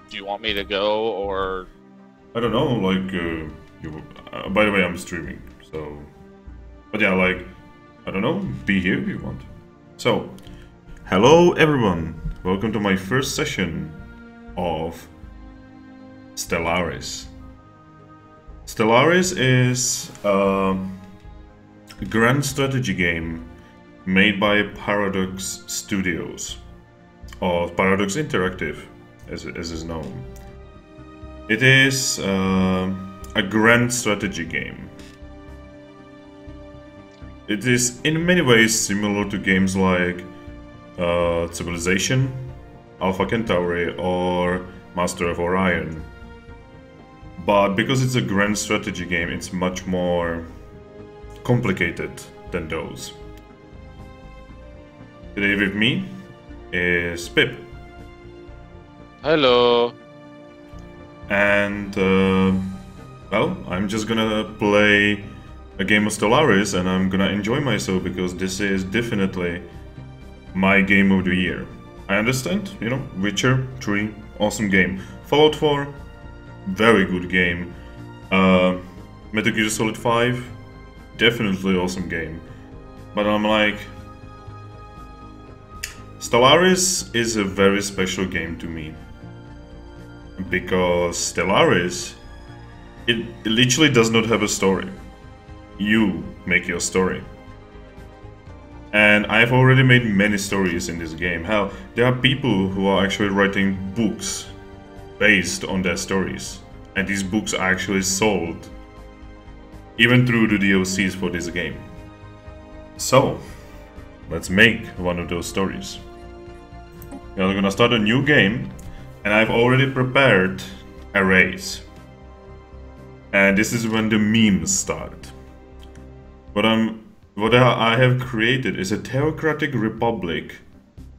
Do you want me to go or? I don't know, like, by the way, I'm streaming, so... But yeah, like, I don't know, be here if you want. So, hello everyone, welcome to my first session of Stellaris. Stellaris is a grand strategy game made by Paradox Studios, or Paradox Interactive, as is known. It is a grand strategy game. It is in many ways similar to games like Civilization, Alpha Centauri, or Master of Orion. But because it's a grand strategy game, it's much more complicated than those. Today with me is Pip. Hello. And, well, I'm just gonna play a game of Stellaris and I'm gonna enjoy myself because this is definitely my game of the year. I understand, you know, Witcher 3, awesome game. Fallout 4, very good game. Metal Gear Solid 5, definitely awesome game. But I'm like... Stellaris is a very special game to me. Because Stellaris, it literally does not have a story. You make your story. And I've already made many stories in this game. Hell, there are people who are actually writing books based on their stories. And these books are actually sold even through the DLCs for this game. So, let's make one of those stories. We're gonna start a new game. And I've already prepared a race. And this is when the memes start. What I have created is a theocratic republic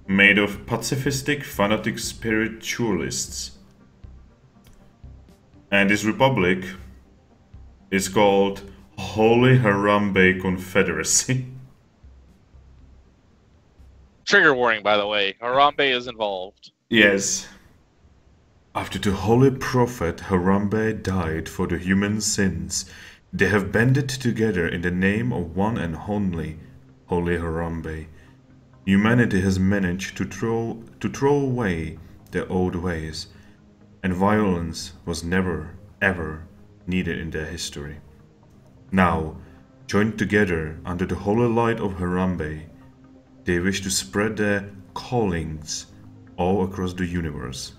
made of pacifistic fanatic spiritualists. And this republic is called Holy Harambe Confederacy. Trigger warning, by the way. Harambe is involved. Yes. After the holy prophet Harambe died for the human sins, they have banded together in the name of one and only Holy Harambe. Humanity has managed to throw away their old ways, and violence was never, ever needed in their history. Now, joined together under the holy light of Harambe, they wish to spread their callings all across the universe.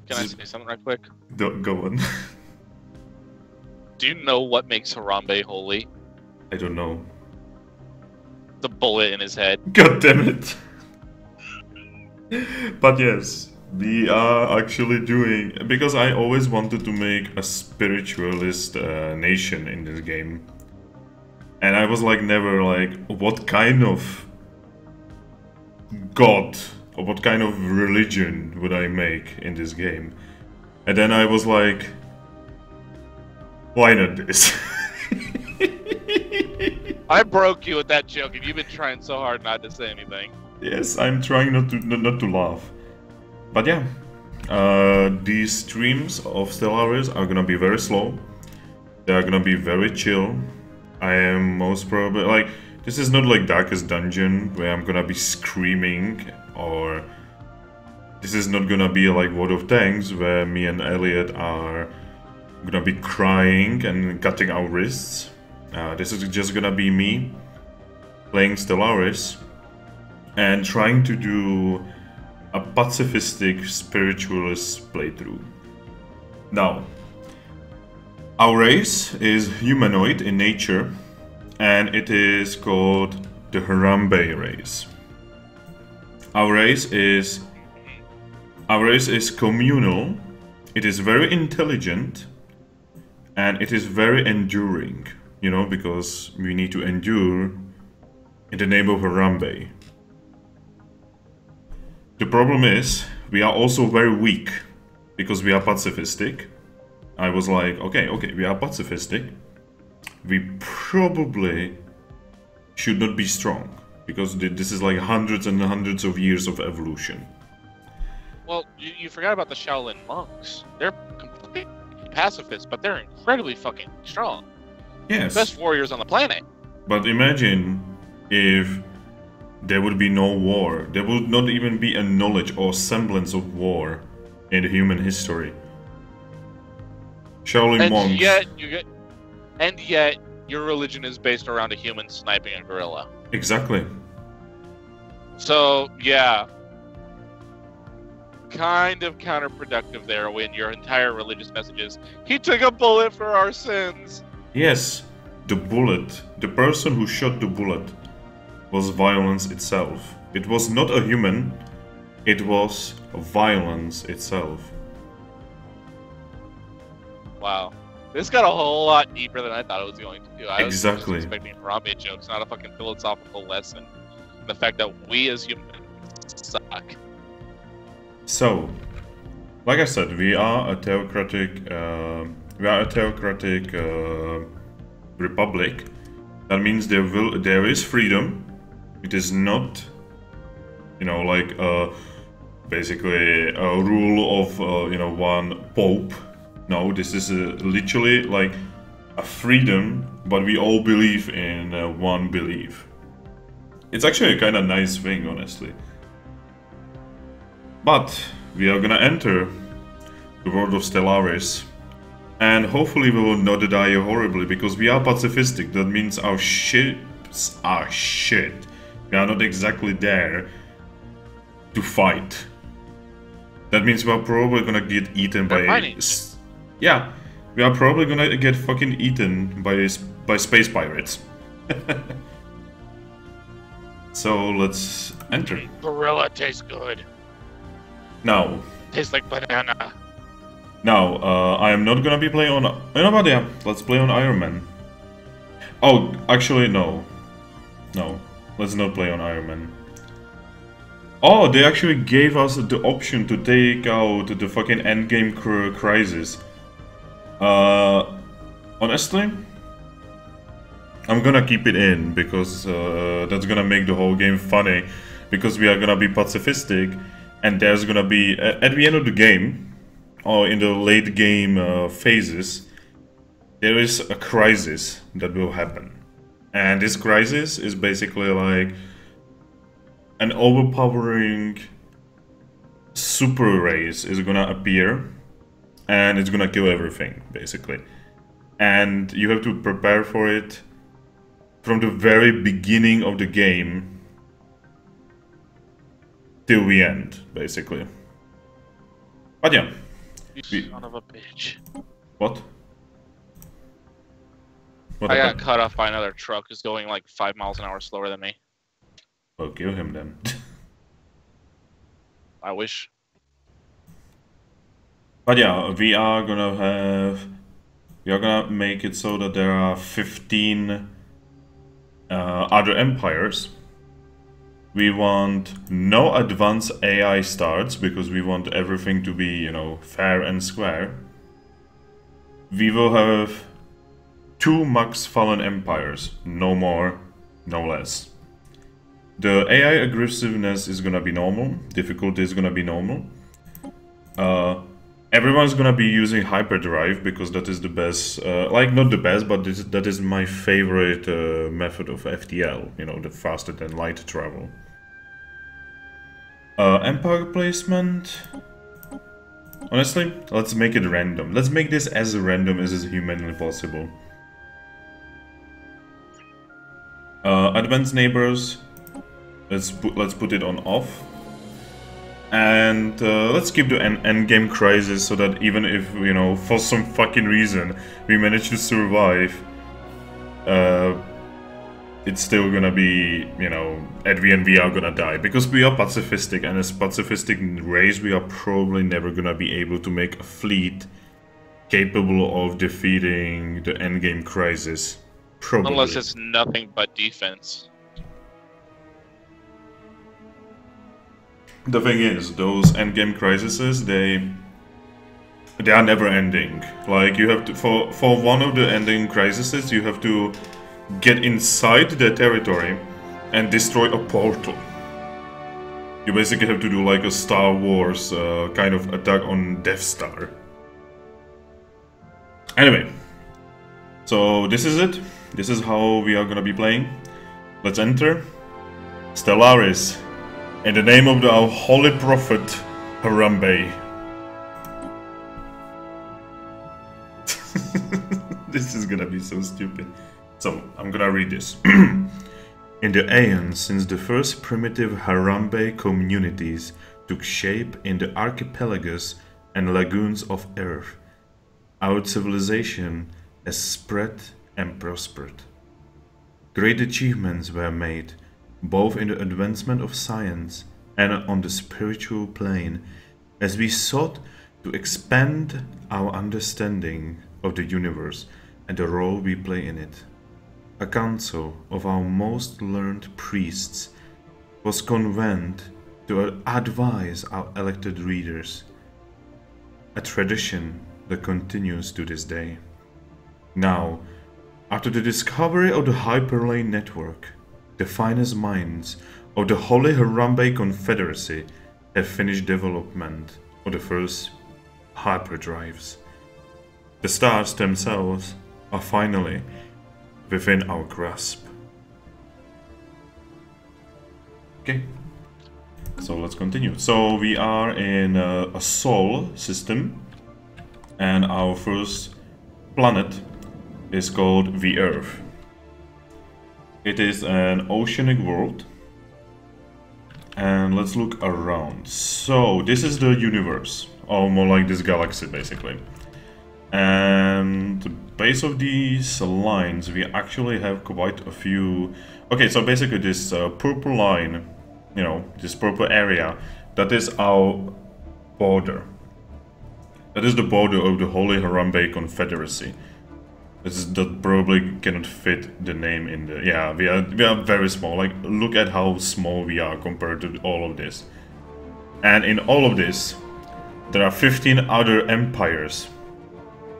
Can I say something right quick? Go on. Do you know what makes Harambe holy? I don't know. The bullet in his head. God damn it. But yes, we are actually doing... Because I always wanted to make a spiritualist nation in this game. And I was like never like, what kind of god or what kind of religion would I make in this game? And then I was like, why not this? I broke you with that joke, and you've been trying so hard not to say anything. Yes, I'm trying not to laugh. But yeah, these streams of Stellaris are gonna be very slow. They are gonna be very chill. I am most probably like, this is not like Darkest Dungeon where I'm gonna be screaming, or this is not gonna be like World of Tanks where me and Elliot are gonna be crying and cutting our wrists. This is just gonna be me playing Stellaris and trying to do a pacifistic spiritualist playthrough. Now, our race is humanoid in nature, and it is called the Harambe race. Our race is communal, it is very intelligent, and it is very enduring, you know, because we need to endure in the name of Harambe. The problem is, we are also very weak, because we are pacifistic. I was like, okay, we are pacifistic. We probably should not be strong, because this is like hundreds and hundreds of years of evolution. Well, you forgot about the Shaolin monks. They're completely pacifists, but they're incredibly fucking strong. Yes. Best warriors on the planet. But imagine if there would be no war. There would not even be a knowledge or semblance of war in human history. Shaolin monks. And yet, your religion is based around a human sniping a gorilla. Exactly. So, yeah. Kind of counterproductive there when your entire religious message is, he took a bullet for our sins. Yes, the bullet, the person who shot the bullet, was violence itself. It was not a human, it was violence itself. Wow. This got a whole lot deeper than I thought it was going to do. I was Exactly. just expecting Harambe jokes, not a fucking philosophical lesson. The fact that we as humans suck. So, like I said, we are a theocratic republic. That means there is freedom. It is not, you know, like basically a rule of one pope. No, this is literally like a freedom, but we all believe in one belief. It's actually a kind of nice thing, honestly. But we are gonna enter the world of Stellaris, and hopefully we will not die horribly, because we are pacifistic. That means our ships are shit. We are not exactly there to fight. That means we are probably gonna get eaten by... Yeah, we are probably gonna get fucking eaten by space pirates. So let's enter. Gorilla tastes good. Now. Tastes like banana. Now, I am not gonna be playing on... You know what, yeah, let's play on Iron Man. Oh, actually, no. No, let's not play on Iron Man. Oh, they actually gave us the option to take out the fucking endgame crisis. Honestly, I'm gonna keep it in, because that's gonna make the whole game funny. Because we are gonna be pacifistic, and there's gonna be, at the end of the game, or in the late game phases, there is a crisis that will happen. And this crisis is basically like an overpowering super race is gonna appear, and it's gonna kill everything, basically. And you have to prepare for it from the very beginning of the game till the end, basically. But yeah. You son of a bitch. What? I got cut off by another truck who's going like 5 miles an hour slower than me. Well, kill him then. I wish. But yeah, we are gonna make it so that there are 15 other empires. We want no advanced AI starts, because we want everything to be, you know, fair and square. We will have 2 max fallen empires, no more, no less. The AI aggressiveness is gonna be normal, difficulty is gonna be normal. Everyone's gonna be using hyperdrive, because that is the best, like not the best, but that is my favorite method of FTL, you know, the faster than light travel. Empire placement. Honestly, let's make it random. Let's make this as random as is humanly possible. Advanced neighbors. Let's put it on off. And let's keep the endgame crisis, so that even if, you know, for some fucking reason we manage to survive, it's still gonna be, you know, at the end we are gonna die. Because we are pacifistic, and as pacifistic race we are probably never gonna be able to make a fleet capable of defeating the endgame crisis. Probably. Unless it's nothing but defense. The thing is, those endgame crises, they are never ending. Like, you have to, for one of the ending crises, you have to get inside the territory and destroy a portal. You basically have to do like a Star Wars kind of attack on Death Star. Anyway, so this is it. This is how we are gonna be playing. Let's enter Stellaris in the name of our holy prophet Harambe. This is gonna be so stupid. So I'm gonna read this. In the aeons since the first primitive Harambe communities took shape in the archipelagos and lagoons of Earth, our civilization has spread and prospered. Great achievements were made, both in the advancement of science and on the spiritual plane, as we sought to expand our understanding of the universe and the role we play in it. A council of our most learned priests was convened to advise our elected readers, a tradition that continues to this day. Now, after the discovery of the Hyperlane Network, the finest minds of the Holy Harambe Confederacy have finished development of the first hyperdrives. The stars themselves are finally within our grasp. Okay, so let's continue. So we are in a Sol system, and our first planet is called the Earth. It is an oceanic world, and let's look around. So this is the universe, or more like this galaxy basically. And the base of these lines, we actually have quite a few. Okay, so basically this purple line, you know, this purple area, that is our border. That is the border of the Holy Harambe Confederacy. That probably cannot fit the name in the... Yeah, we are very small. Like, look at how small we are compared to all of this. And in all of this, there are 15 other empires.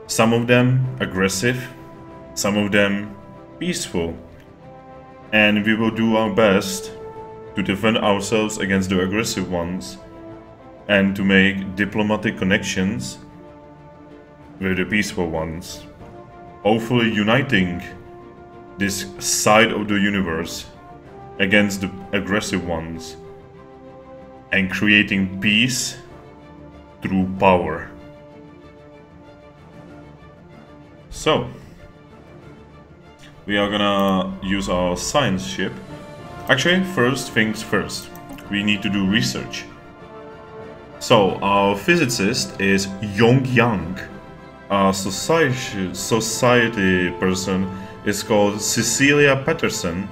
Some of them aggressive, some of them peaceful. And we will do our best to defend ourselves against the aggressive ones and to make diplomatic connections with the peaceful ones. Hopefully uniting this side of the universe against the aggressive ones and creating peace through power. So, we are gonna use our science ship. Actually, first things first, we need to do research. So, our physicist is Yong Yang. Our society person is called Cecilia Patterson.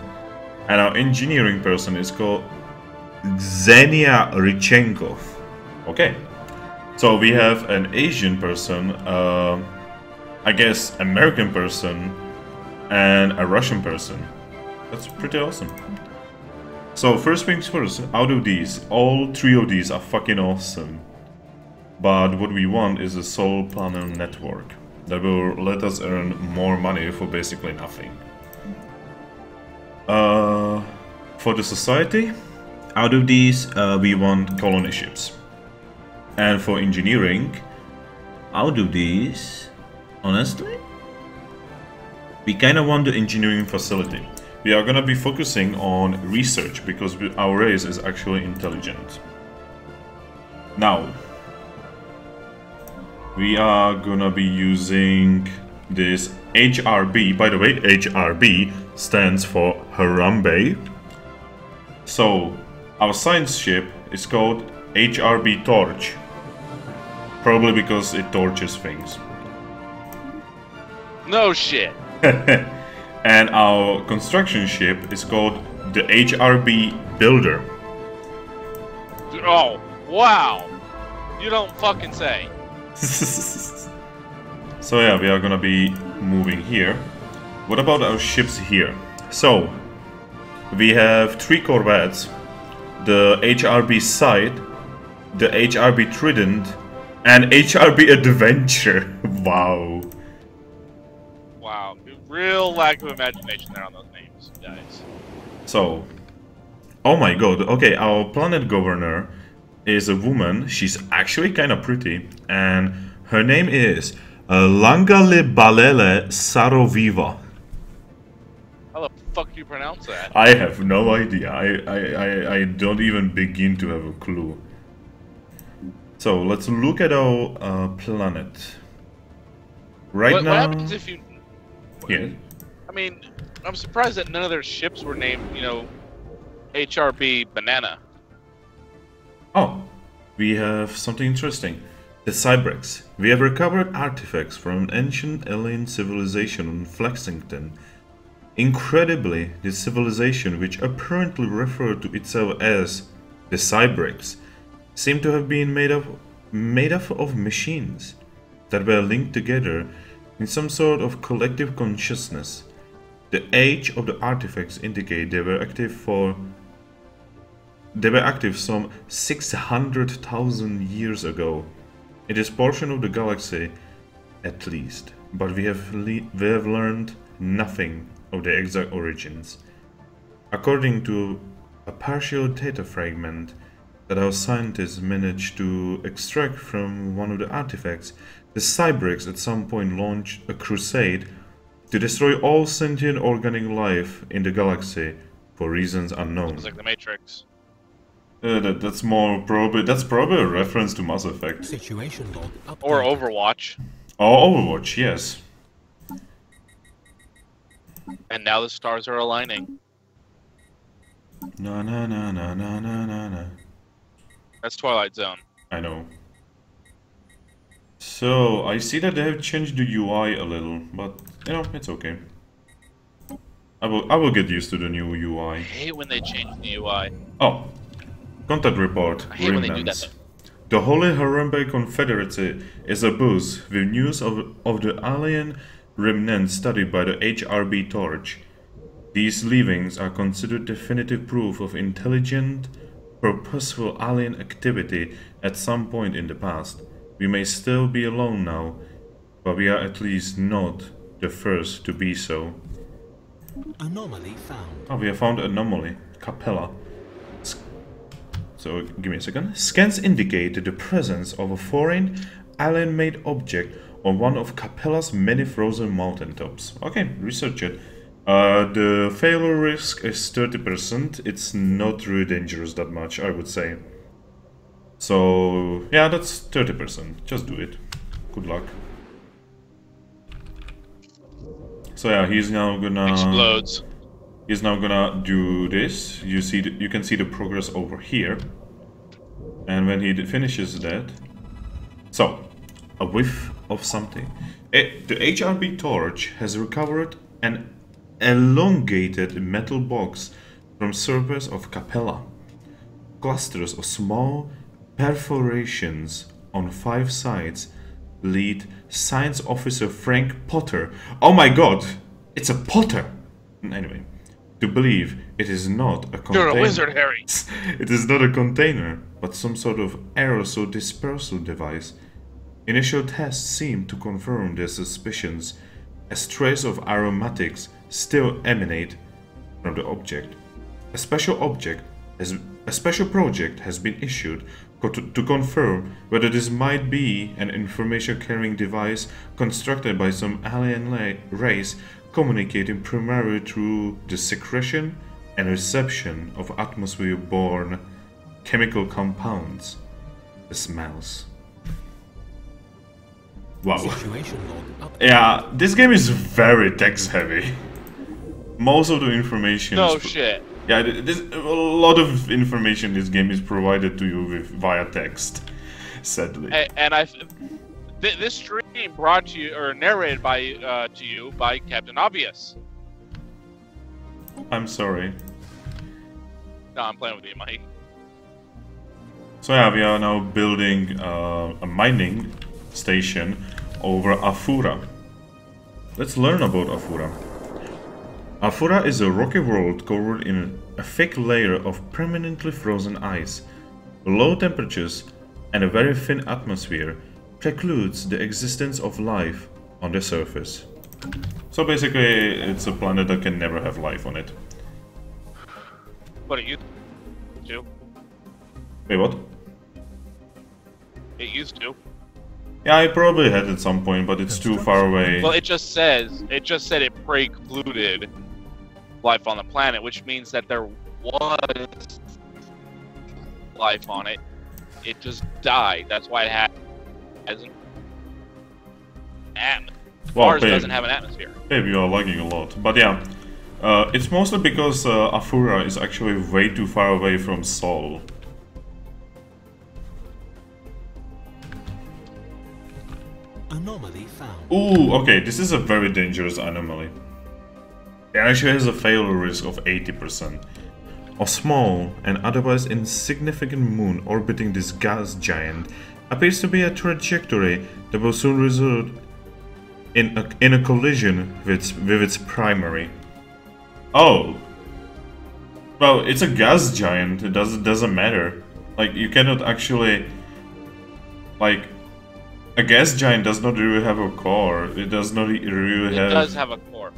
And our engineering person is called Xenia Rychenkov. Okay. So, we have an Asian person, I guess American person, and a Russian person. That's pretty awesome. So first things first, out of these, all three of these are fucking awesome. But what we want is a Sol Planet network that will let us earn more money for basically nothing. For the society, out of these, we want colony ships. And for engineering, out of these, honestly, we kind of want the engineering facility. We are gonna be focusing on research because our race is actually intelligent. Now, we are gonna be using this HRB. By the way, HRB stands for Harambe. So, our science ship is called HRB Torch. Probably because it torches things. No shit. And our construction ship is called the HRB Builder. Oh, wow. You don't fucking say. So yeah, we are gonna be moving here. What about our ships here? So, we have 3 corvettes, the HRB Side, the HRB Trident, and HRB Adventure. Wow. Wow. Real lack of imagination there on those names, guys. So, Oh my god, okay, our planet governor is a woman. She's actually kind of pretty, and her name is Langalebalele Saroviva. How the fuck do you pronounce that? I have no idea. I don't even begin to have a clue. So let's look at our planet. Right now. What happens if you? Yeah. I mean, I'm surprised that none of their ships were named, HRB Banana. Oh, we have something interesting. The Cybrex. We have recovered artifacts from an ancient alien civilization on Flexington. Incredibly, this civilization, which apparently referred to itself as the Cybrex, seemed to have been made up of machines that were linked together in some sort of collective consciousness. The age of the artifacts indicate they were active some 600,000 years ago. In this portion of the galaxy, at least. But we have learned nothing of their exact origins. According to a partial data fragment that our scientists managed to extract from one of the artifacts, the Cybrex at some point launched a crusade to destroy all sentient organic life in the galaxy for reasons unknown. It's like the Matrix. That's probably a reference to Mass Effect. Situation log updated. Or Overwatch. Oh, Overwatch, yes. And now the stars are aligning. Na na na na na na na na. That's Twilight Zone. I know. So, I see that they have changed the UI a little, but, it's okay. I will get used to the new UI. I hate when they change the UI. Oh. Contact report. I hate when they do that. The Holy Harambe Confederacy is a booth with news of the alien remnants studied by the HRB Torch. These leavings are considered definitive proof of intelligent, purposeful alien activity at some point in the past. We may still be alone now, but we are at least not the first to be so. Anomaly found. Oh, we have found an anomaly. Capella. So, give me a second. Scans indicate the presence of a foreign, alien-made object on one of Capella's many frozen mountaintops. Okay, research it. The failure risk is 30%. It's not really dangerous that much, I would say. So, yeah, that's 30%. Just do it. Good luck. So yeah, he's now gonna... Explodes. He's now gonna do this. You can see the progress over here. And when he finishes that... So, a whiff of something. The HRB Torch has recovered an elongated metal box from surface of Capella. Clusters of small perforations on 5 sides lead Science Officer Frank Potter. Oh my god! It's a Potter! Anyway, to believe it is not a container. You're a wizard, Harry! It is not a container, but some sort of aerosol dispersal device. Initial tests seem to confirm their suspicions, as traces of aromatics still emanate from the object. A special project has been issued to confirm whether this might be an information-carrying device constructed by some alien race communicating primarily through the secretion and reception of atmosphere-borne chemical compounds. The smells. Wow. Situation log updated. Yeah, this game is very text-heavy. Most of the information No is shit. Yeah, a lot of information this game is provided to you via text, sadly. This stream brought to you or narrated by to you by Captain Obvious. I'm sorry. No, I'm playing with you, Mike. So yeah, we are now building a mining station over Afura. Let's learn about Afura. Afura is a rocky world covered in a thick layer of permanently frozen ice. Low temperatures and a very thin atmosphere precludes the existence of life on the surface. So basically, it's a planet that can never have life on it. What are you? to. Wait, what? It used to. Yeah, I probably had at some point, but it's too far away. Well, it just said it precluded life on the planet, which means that there was life on it. It just died. That's why it has an atmosphere. Mars doesn't have an atmosphere. Babe, you are lagging a lot. But yeah, it's mostly because Afura is actually way too far away from Sol. Anomaly found. Ooh, okay, this is a very dangerous anomaly. It actually has a failure risk of 80%. A small and otherwise insignificant moon orbiting this gas giant appears to be a trajectory that will soon result in a collision with its primary. Oh. Well, it's a gas giant, it doesn't matter. Like, you cannot actually... Like, a gas giant does not really have a core. It does not really have... It does have a core.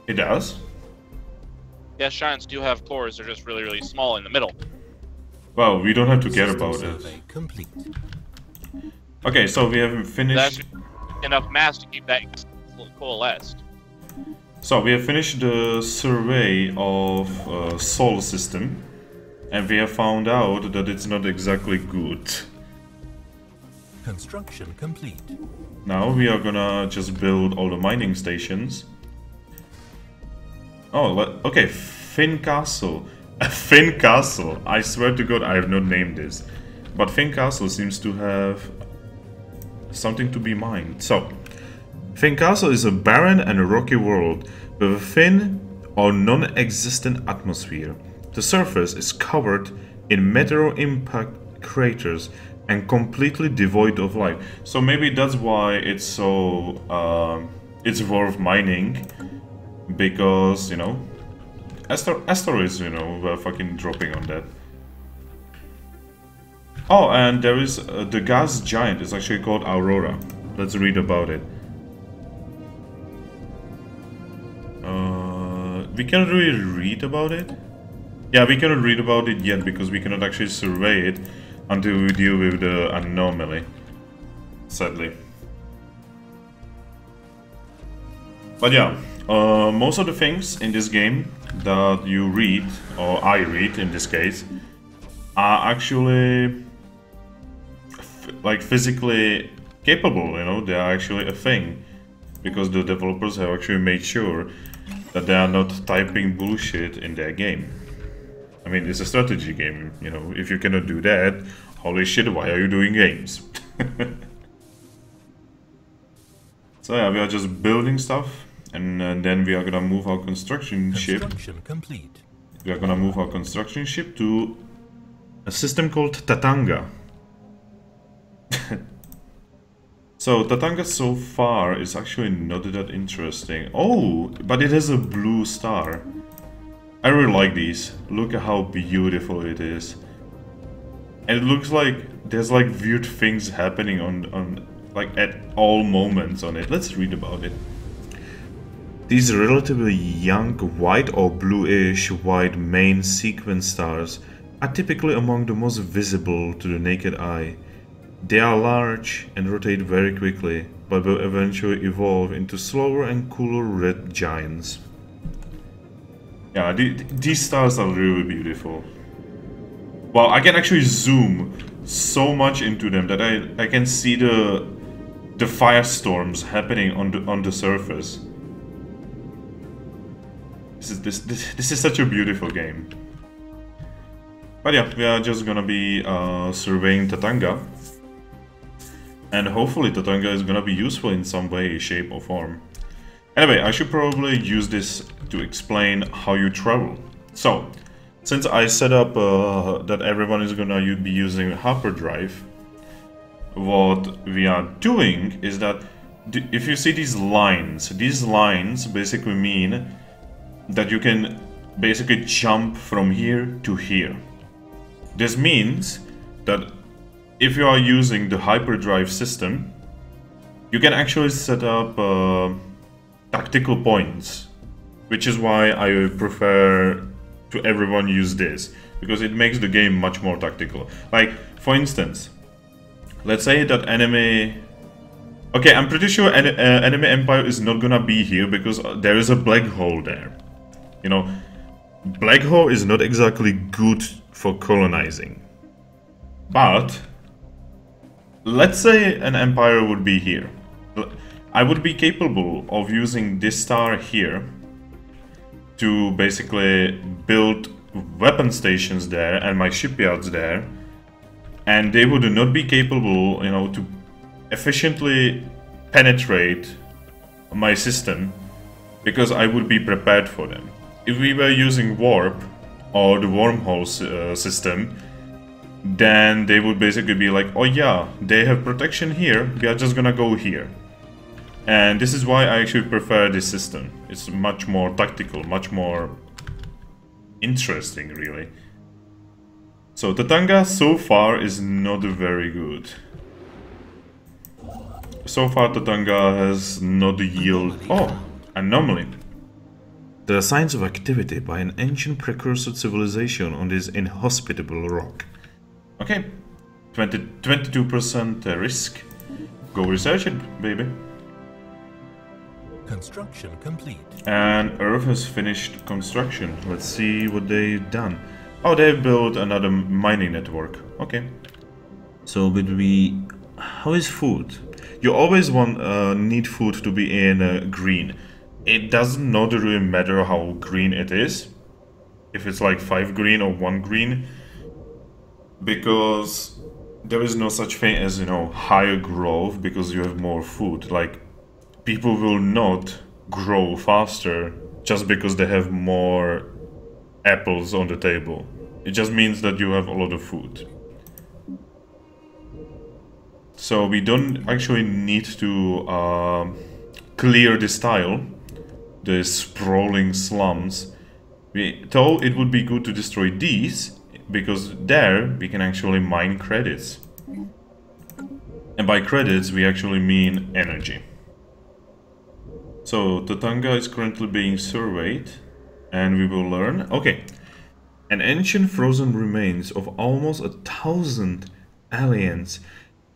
It does? Gas giants do have cores, they're just really, really small in the middle. Well, we don't have to care about it. Survey complete. Okay, so we have finished... That's enough mass to keep that coalesced. So we have finished the survey of Sol system, and we have found out that it's not exactly good. Construction complete. Now we are gonna just build all the mining stations. Oh, okay, Finn Castle. Finn Castle. I swear to God, I have not named this. But Finn Castle seems to have something to be mined. So, Finn Castle is a barren and rocky world with a thin or non-existent atmosphere. The surface is covered in meteor impact craters and completely devoid of life. So maybe that's why it's so it's worth mining, because, you know, asteroids, you know, were fucking dropping on that. Oh, and there is the gas giant is actually called Aurora. Let's read about it. We cannot really read about it. Yeah, we cannot read about it yet because we cannot actually survey it until we deal with the anomaly. Sadly. But yeah, most of the things in this game that you read, or I read in this case, are actually like physically capable, you know, they are actually a thing. Because the developers have actually made sure that they are not typing bullshit in their game. I mean, it's a strategy game, you know, if you cannot do that, holy shit, why are you doing games? So yeah, we are just building stuff, and then we are gonna move our construction ship. Complete. We are gonna move our construction ship to a system called Tatanga. So Tatanga so far is actually not that interesting. Oh, but it has a blue star. I really like these. Look at how beautiful it is. And it looks like there's like weird things happening on like at all moments on it. Let's read about it. These relatively young white or bluish white main sequence stars are typically among the most visible to the naked eye. They are large and rotate very quickly, but will eventually evolve into slower and cooler red giants. Yeah, these stars are really beautiful. Well, I can actually zoom so much into them that I can see the firestorms happening on the surface. This is such a beautiful game. But yeah, we are just gonna be surveying Tatanga. And hopefully Tatanga is gonna be useful in some way, shape or form. Anyway, I should probably use this to explain how you travel. So, since I set up that everyone is gonna be using hyperdrive, what we are doing is that if you see these lines basically mean that you can basically jump from here to here. This means that if you are using the hyperdrive system, you can actually set up tactical points, which is why I prefer to everyone use this. because it makes the game much more tactical. Like, for instance, let's say that enemy... Okay, I'm pretty sure enemy empire is not gonna be here because there is a black hole there. You know, black hole is not exactly good for colonizing. But let's say an empire would be here. I would be capable of using this star here to basically build weapon stations there and my shipyards there, and they would not be capable, you know, to efficiently penetrate my system because I would be prepared for them. If we were using warp or the wormhole system, then they would basically be like, oh yeah, they have protection here, we are just gonna go here. And this is why I actually prefer this system. It's much more tactical, much more interesting, really. So Tatanga so far is not very good. So far Tatanga has not yield... Oh, anomaly. There are signs of activity by an ancient precursor civilization on this inhospitable rock. Okay, 22% risk. Go research it, baby. Construction complete. And Earth has finished construction. Let's see what they've done. Oh, they've built another mining network. Okay. So, but how is food? You always need food to be in green. It doesn't not really matter how green it is. If it's like 5 green or 1 green. Because there is no such thing as, you know, higher growth because you have more food. Like, people will not grow faster just because they have more apples on the table. It just means that you have a lot of food. So we don't actually need to clear this tile, the sprawling slums. We thought it would be good to destroy these, because there we can actually mine credits. And by credits we actually mean energy. So Tatanga is currently being surveyed, and we will learn. Okay, an ancient frozen remains of almost 1,000 aliens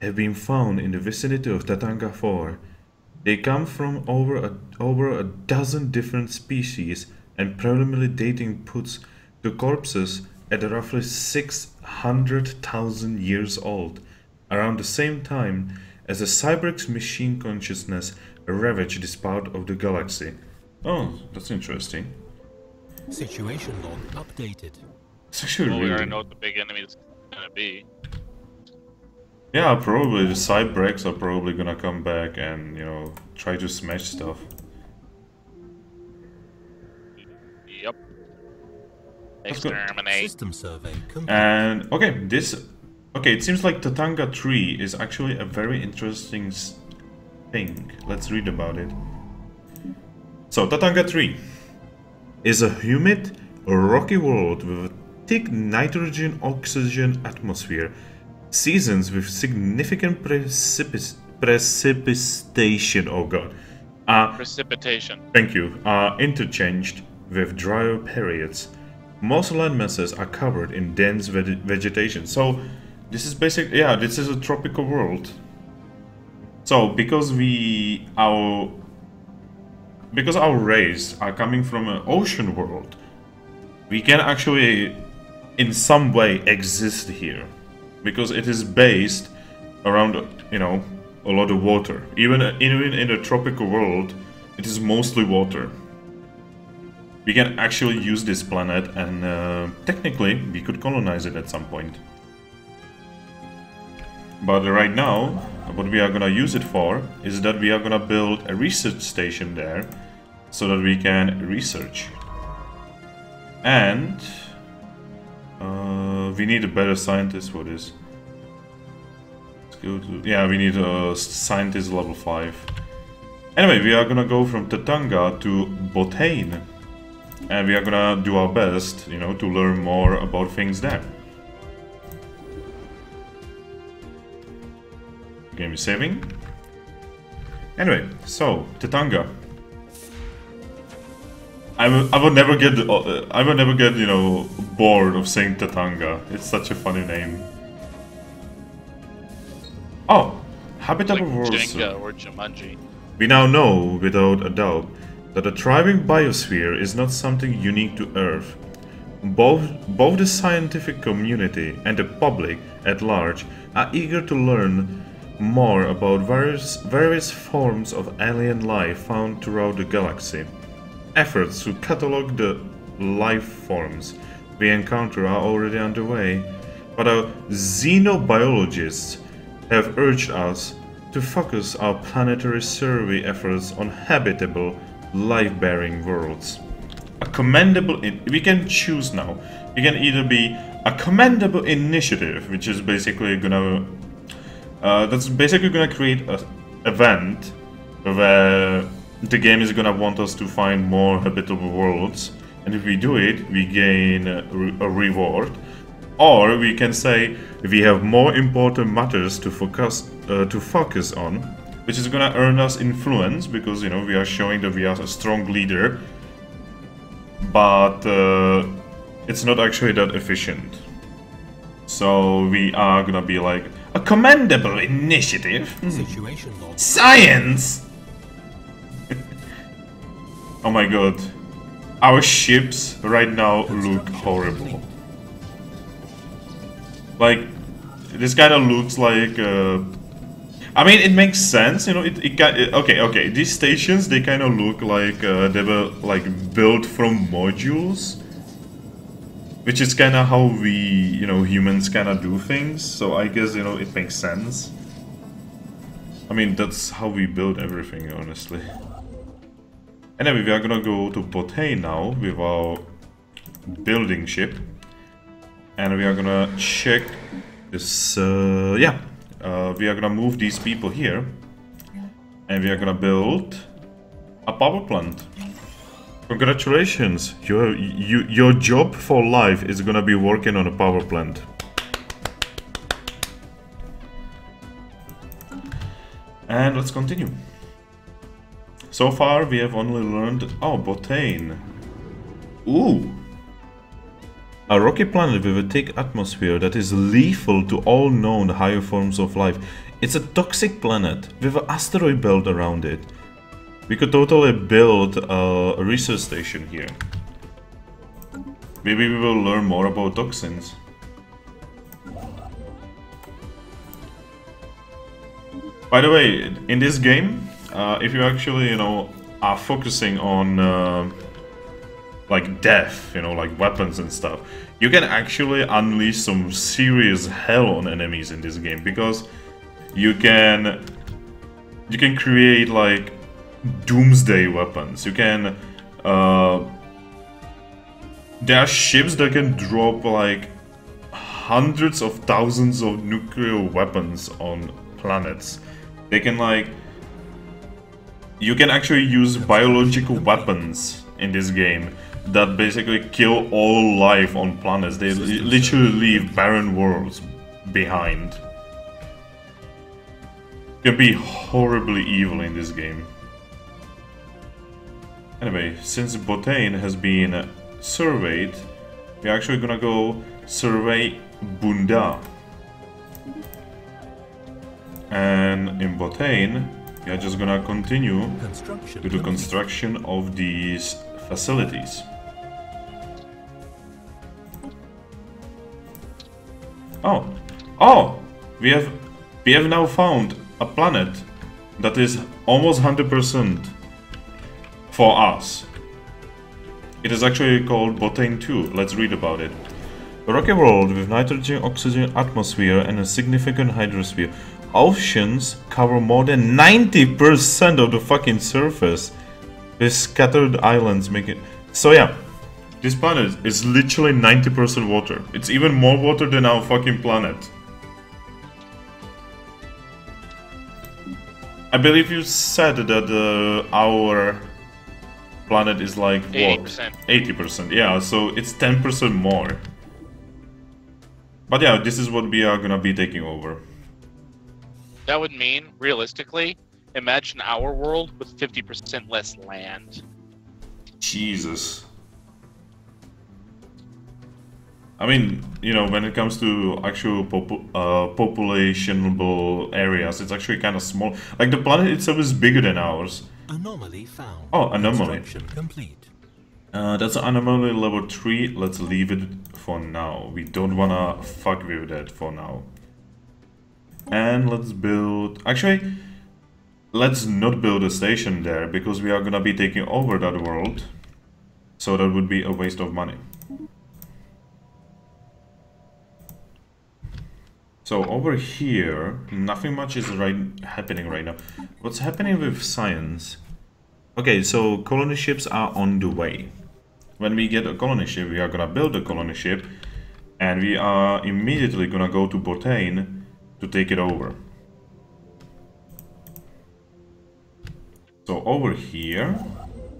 have been found in the vicinity of Tatanga 4. They come from over a dozen different species, and preliminary dating puts the corpses at roughly 600,000 years old, around the same time as the Cyberx machine consciousness ravaged this part of the galaxy. Oh, that's interesting. Situation log updated. It's actually Well, we really... already know what the big enemy is gonna be. Yeah, probably the Cyberx are probably gonna come back and, you know, try to smash stuff. Yep. Exterminate. System survey complete. And okay, it seems like Tatanga 3 is actually a very interesting thing. Let's read about it. So Tatanga 3 is a humid, rocky world with a thick nitrogen-oxygen atmosphere, seasons with significant precipitation. Oh god. Precipitation. Thank you. Are interchanged with drier periods. Most landmasses are covered in dense vegetation. So this is basically, yeah, this is a tropical world. So because our race are coming from an ocean world, we can actually in some way exist here. Because it is based around, you know, a lot of water. Even in a tropical world, it is mostly water. We can actually use this planet, and technically we could colonize it at some point. But right now, what we are gonna use it for is that we are gonna build a research station there, so that we can research. And we need a better scientist for this. Let's go to... Yeah, we need a scientist level 5. Anyway, we are gonna go from Tatanga to Botane. And we are gonna do our best, you know, to learn more about things there. Game is saving. Anyway, so Tatanga. I will never get you know, bored of saying Tatanga. It's such a funny name. Oh, habitable Like worlds. Jenga or Jumanji. We now know, without a doubt, that a thriving biosphere is not something unique to Earth. Both the scientific community and the public at large are eager to learn more about various forms of alien life found throughout the galaxy. Efforts to catalog the life forms we encounter are already underway, but our xenobiologists have urged us to focus our planetary survey efforts on habitable, life-bearing worlds. A commendable... we can choose now. We can either be a commendable initiative, which is basically gonna... that's basically gonna create an event where the game is gonna want us to find more habitable worlds, and if we do it, we gain a reward. Or we can say we have more important matters to focus on, which is gonna earn us influence because, you know, we are showing that we are a strong leader, but it's not actually that efficient. So we are gonna be like a commendable initiative. Situation log. Science. Oh my god, our ships right now look horrible. Like, this kind of looks like, I mean, it makes sense, you know, okay, these stations, they kind of look like, they were, like, built from modules, which is kind of how we, you know, humans kind of do things, so I guess, you know, it makes sense. I mean, that's how we build everything, honestly. Anyway, we are gonna go to Botane now, with our building ship. And we are gonna check this, we are gonna move these people here. And we are gonna build a power plant. Congratulations, your job for life is gonna be working on a power plant. And let's continue. So far we have only learned, oh, Botane. Ooh. A rocky planet with a thick atmosphere that is lethal to all known higher forms of life. It's a toxic planet with an asteroid belt around it. We could totally build a research station here. Maybe we will learn more about toxins. By the way, in this game, if you actually, you know, are focusing on like death, you know, like weapons and stuff, you can actually unleash some serious hell on enemies in this game, because you can create like doomsday weapons. You can there are ships that can drop like hundreds of thousands of nuclear weapons on planets. They can like, you can actually use biological weapons in this game that basically kill all life on planets. They literally leave barren worlds behind. You can be horribly evil in this game. Anyway, since Botane has been surveyed, we're actually gonna go survey Bunda. And in Botane, we are just gonna continue with the construction of these facilities. Oh! We have now found a planet that is almost 100% for us. It is actually called Botane 2. Let's read about it. A rocky world with nitrogen, oxygen atmosphere and a significant hydrosphere. Oceans cover more than 90% of the fucking surface, with scattered islands making... So yeah, this planet is literally 90% water. It's even more water than our fucking planet. I believe you said that our planet is like, what? 80%. 80%, yeah, so it's 10% more. But yeah, this is what we are gonna be taking over. That would mean, realistically, imagine our world with 50% less land. Jesus. I mean, you know, when it comes to actual populationable areas, it's actually kind of small. Like, the planet itself is bigger than ours. Anomaly found. Oh, anomaly. Construction complete. That's an anomaly level 3. Let's leave it for now. We don't wanna fuck with that for now. And let's build... Actually, let's not build a station there, because we are gonna be taking over that world. So that would be a waste of money. So over here, nothing much is happening right now. What's happening with science? Okay, so colony ships are on the way. When we get a colony ship, we are gonna build a colony ship, and we are immediately gonna go to Botane to take it over. So over here,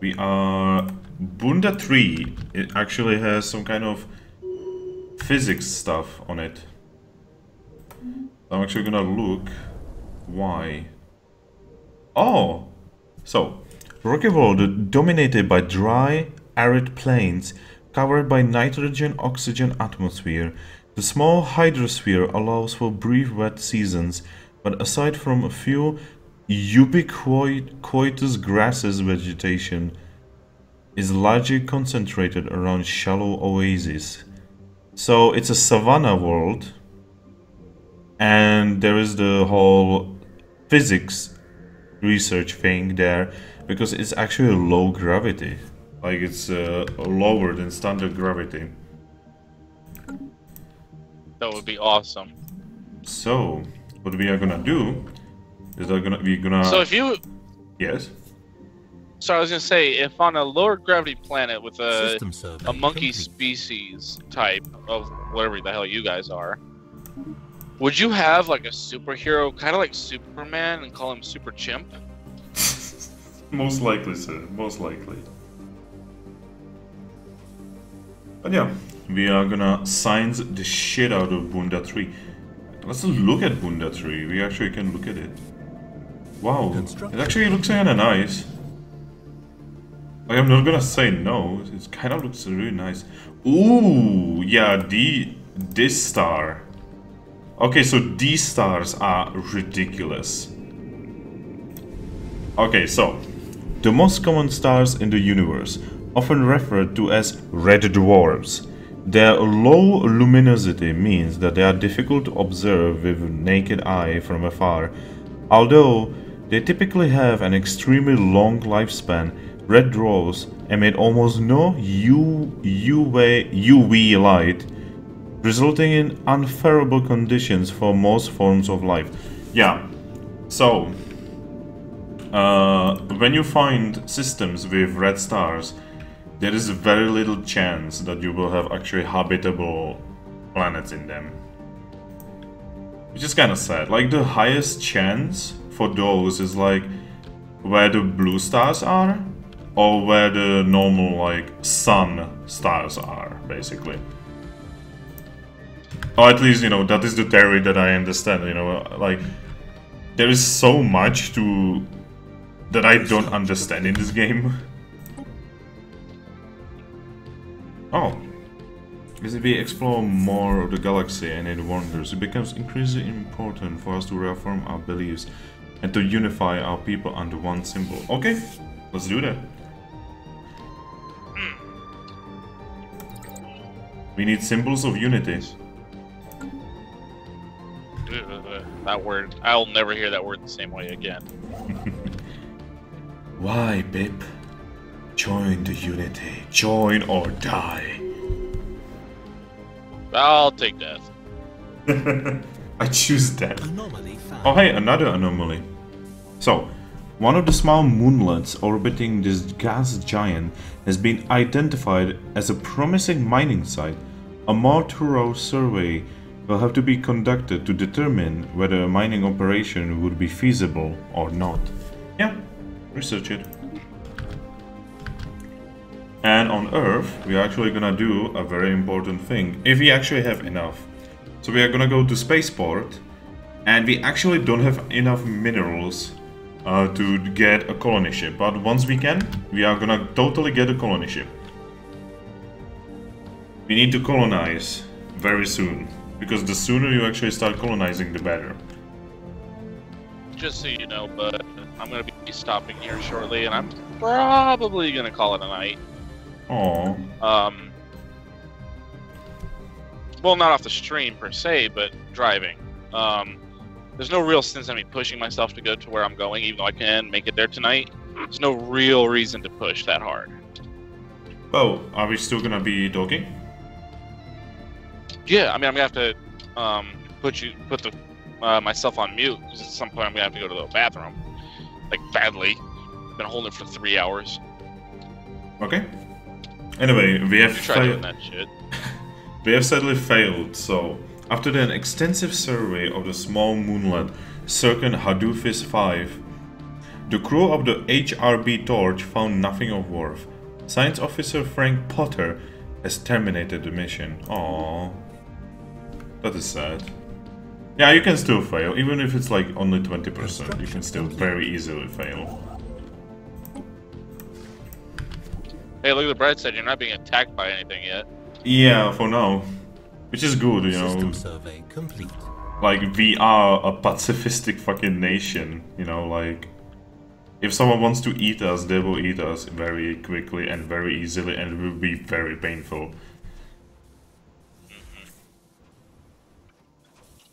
we are... Bunda 3, it actually has some kind of physics stuff on it. I'm actually gonna look why. Oh! So, rocky world dominated by dry, arid plains covered by nitrogen-oxygen atmosphere. The small hydrosphere allows for brief wet seasons, but aside from a few ubiquitous grasses, vegetation is largely concentrated around shallow oases. So it's a savanna world, and there is the whole physics research thing there, because it's actually low gravity. Like, it's lower than standard gravity. That would be awesome. So, what we are gonna do is we're gonna... So if you... Yes? So I was gonna say, if on a lower gravity planet with a monkey complete. species type of whatever the hell you guys are, would you have like a superhero, kind of like Superman, and call him Super Chimp? Most likely, sir. Most likely. But yeah, we are gonna science the shit out of Bunda 3. Let's look at Bunda 3. We actually can look at it. Wow, it actually looks kinda nice. Like, I'm not gonna say no. It kinda looks really nice. Ooh, yeah, this star. Okay, so these stars are ridiculous. Okay, so the most common stars in the universe, often referred to as red dwarfs. Their low luminosity means that they are difficult to observe with naked eye from afar. Although they typically have an extremely long lifespan, red dwarfs emit almost no UV light, resulting in unfavorable conditions for most forms of life. Yeah, so when you find systems with red stars, there is very little chance that you will have actually habitable planets in them. Which is kind of sad. Like, the highest chance for those is like where the blue stars are, or where the normal, like, sun stars are, basically. Or at least, you know, that is the theory that I understand, you know, like, there is so much that I don't understand in this game. Oh. As we explore more of the galaxy and its wonders, it becomes increasingly important for us to reaffirm our beliefs and to unify our people under one symbol. Okay, let's do that. We need symbols of unity. That word, I'll never hear that word the same way again. Why, Bip? Join the unity. Join or die. I'll take death. I choose death. Anomaly found. Oh hey, another anomaly. So, one of the small moonlets orbiting this gas giant has been identified as a promising mining site. A more thorough survey will have to be conducted to determine whether a mining operation would be feasible or not. Yeah, research it. And on Earth, we are actually gonna do a very important thing, if we actually have enough. So we are gonna go to Spaceport, and we actually don't have enough minerals to get a colony ship. But once we can, we are gonna totally get a colony ship. We need to colonize very soon. Because the sooner you actually start colonizing, the better. Just so you know, bud, I'm gonna be stopping here shortly, and I'm probably gonna call it a night. Aww. Well, not off the stream per se, but driving. There's no real sense in me pushing myself to go to where I'm going, even though I can make it there tonight. There's no real reason to push that hard. Well, are we still gonna be talking? Yeah, I mean, I'm gonna have to put the myself on mute because at some point I'm gonna have to go to the bathroom, like badly. Been holding it for 3 hours. Okay. Anyway, we have Try doing that shit. We have sadly failed. So, after an extensive survey of the small moonlet circling Hadoufis 5, the crew of the HRB Torch found nothing of worth. Science officer Frank Potter has terminated the mission. Aww. That is sad. Yeah, you can still fail, even if it's like only 20%, you can still very easily fail. Hey, look at the bright side, you're not being attacked by anything yet. Yeah, for now. Which is good, you System know. survey complete. Like, we are a pacifistic fucking nation, you know, like... If someone wants to eat us, they will eat us very quickly and very easily, and it will be very painful.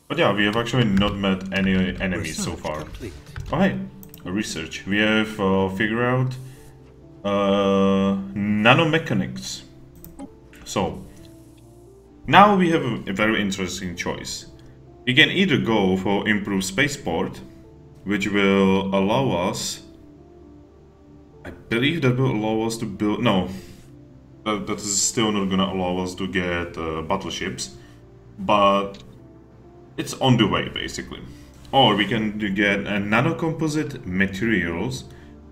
But yeah, we have actually not met any enemies so far. Complete. Oh hey, research. We have figured out nanomechanics. So, now we have a very interesting choice. We can either go for improved spaceport, which will allow us... I believe that will allow us to build... No, that is still not gonna allow us to get battleships, but it's on the way basically. Or we can get nanocomposite materials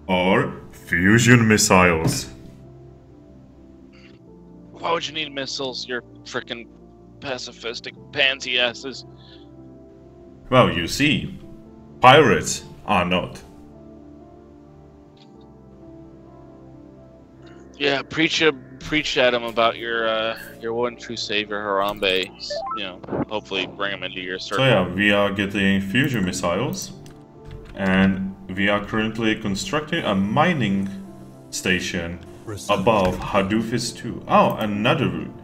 or fusion missiles. Why would you need missiles? You're frickin' pacifistic pansy asses. Well, you see, pirates are not. Yeah, preach at him about your one true savior, Harambe. You know, hopefully bring him into your circle. So yeah, we are getting fusion missiles, and we are currently constructing a mining station above Hadoufis 2. Oh, another route.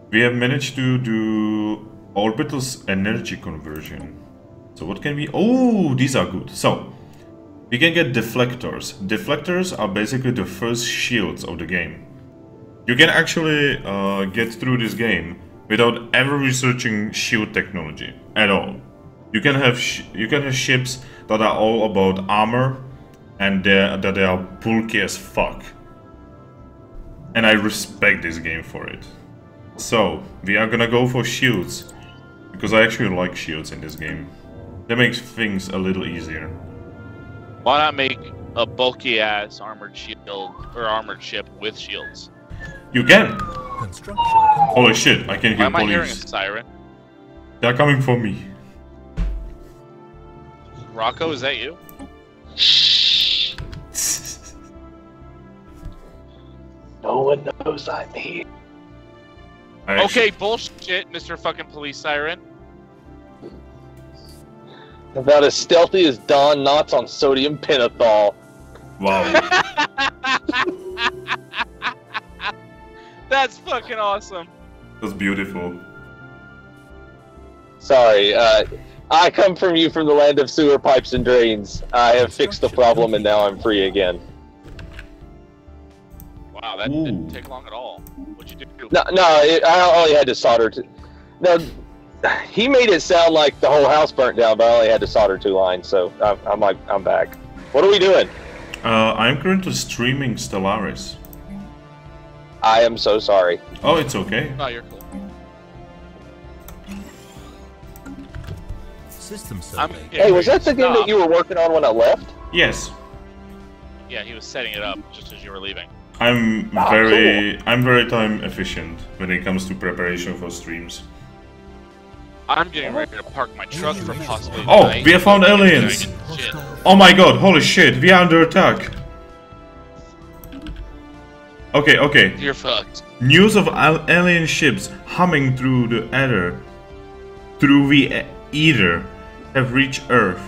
We have managed to do orbital energy conversion. So what can we... Oh, these are good. So, we can get deflectors. Deflectors are basically the first shields of the game. You can actually get through this game without ever researching shield technology at all. You can have ships that are all about armor and that they are bulky as fuck. And I respect this game for it. So, we are gonna go for shields, because I actually like shields in this game. That makes things a little easier. Why not make a bulky ass armored shield or armored ship with shields? You can! Construction. Holy shit, I can Why hear am I hearing a police. siren? They're coming for me. Rocco, is that you? No one knows I'm here. Okay, bullshit, Mr. fucking police siren. About as stealthy as Don Knotts on sodium pentothal. Wow. That's fucking awesome. That's beautiful. Sorry, I come from you from the land of sewer pipes and drains. I have fixed the problem and now I'm free again. Wow, that didn't take long at all. What'd you do? No, I only had to solder. No, he made it sound like the whole house burnt down, but I only had to solder 2 lines. So I'm back. What are we doing? I'm currently streaming Stellaris. I am so sorry. Oh, it's okay. No, you're cool. System I'm survey. Hey, was that the game that Stop. you were working on when I left? Yes. Yeah, he was setting it up just as you were leaving. I'm Ah, very time efficient when it comes to preparation for streams. I'm getting ready to park my truck for possibly. Oh, tonight. we have found aliens! Shit. Oh my god, holy shit, we are under attack. Okay. You're fucked. News of alien ships humming through the ether, have reached Earth,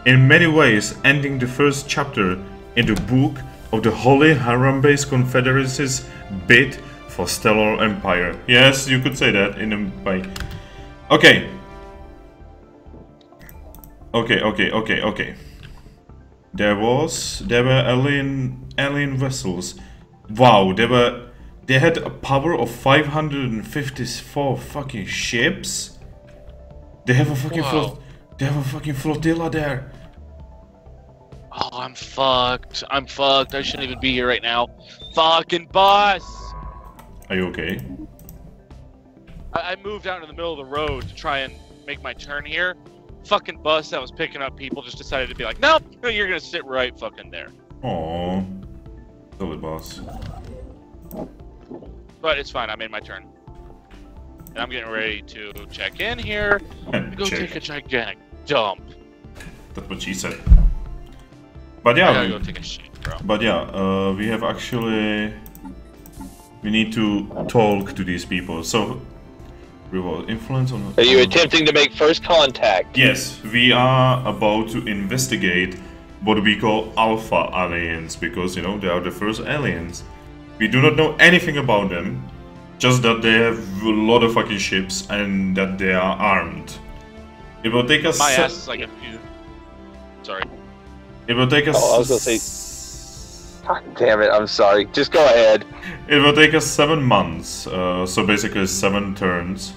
in many ways ending the first chapter in the book of the Holy Harambe's Confederacy's bid for stellar empire. Yes, you could say that in a way. Okay. Okay. There were alien vessels. Wow, they had a power of 554 fucking ships. They have a fucking flotilla there. Oh, I'm fucked. I shouldn't even be here right now. Fucking bus! Are you okay? I moved out in the middle of the road to try and make my turn here. Fucking bus that was picking up people just decided to be like, nope, you're gonna sit right fucking there. Aww. Silly boss. But it's fine, I made my turn. And I'm getting ready to check in here. Go take a gigantic dump. That's what she said. But yeah, I gotta go take a shit, bro. But yeah, we have actually... We need to talk to these people. So, reward influence on... Are you attempting to make first contact? Yes, we are about to investigate what we call alpha aliens, because, you know, they are the first aliens. We do not know anything about them, just that they have a lot of fucking ships and that they are armed. It will take us... My ass is like a few... Sorry. It will take us... Oh, I was gonna say... God damn it, I'm sorry. Just go ahead. It will take us 7 months, so basically 7 turns,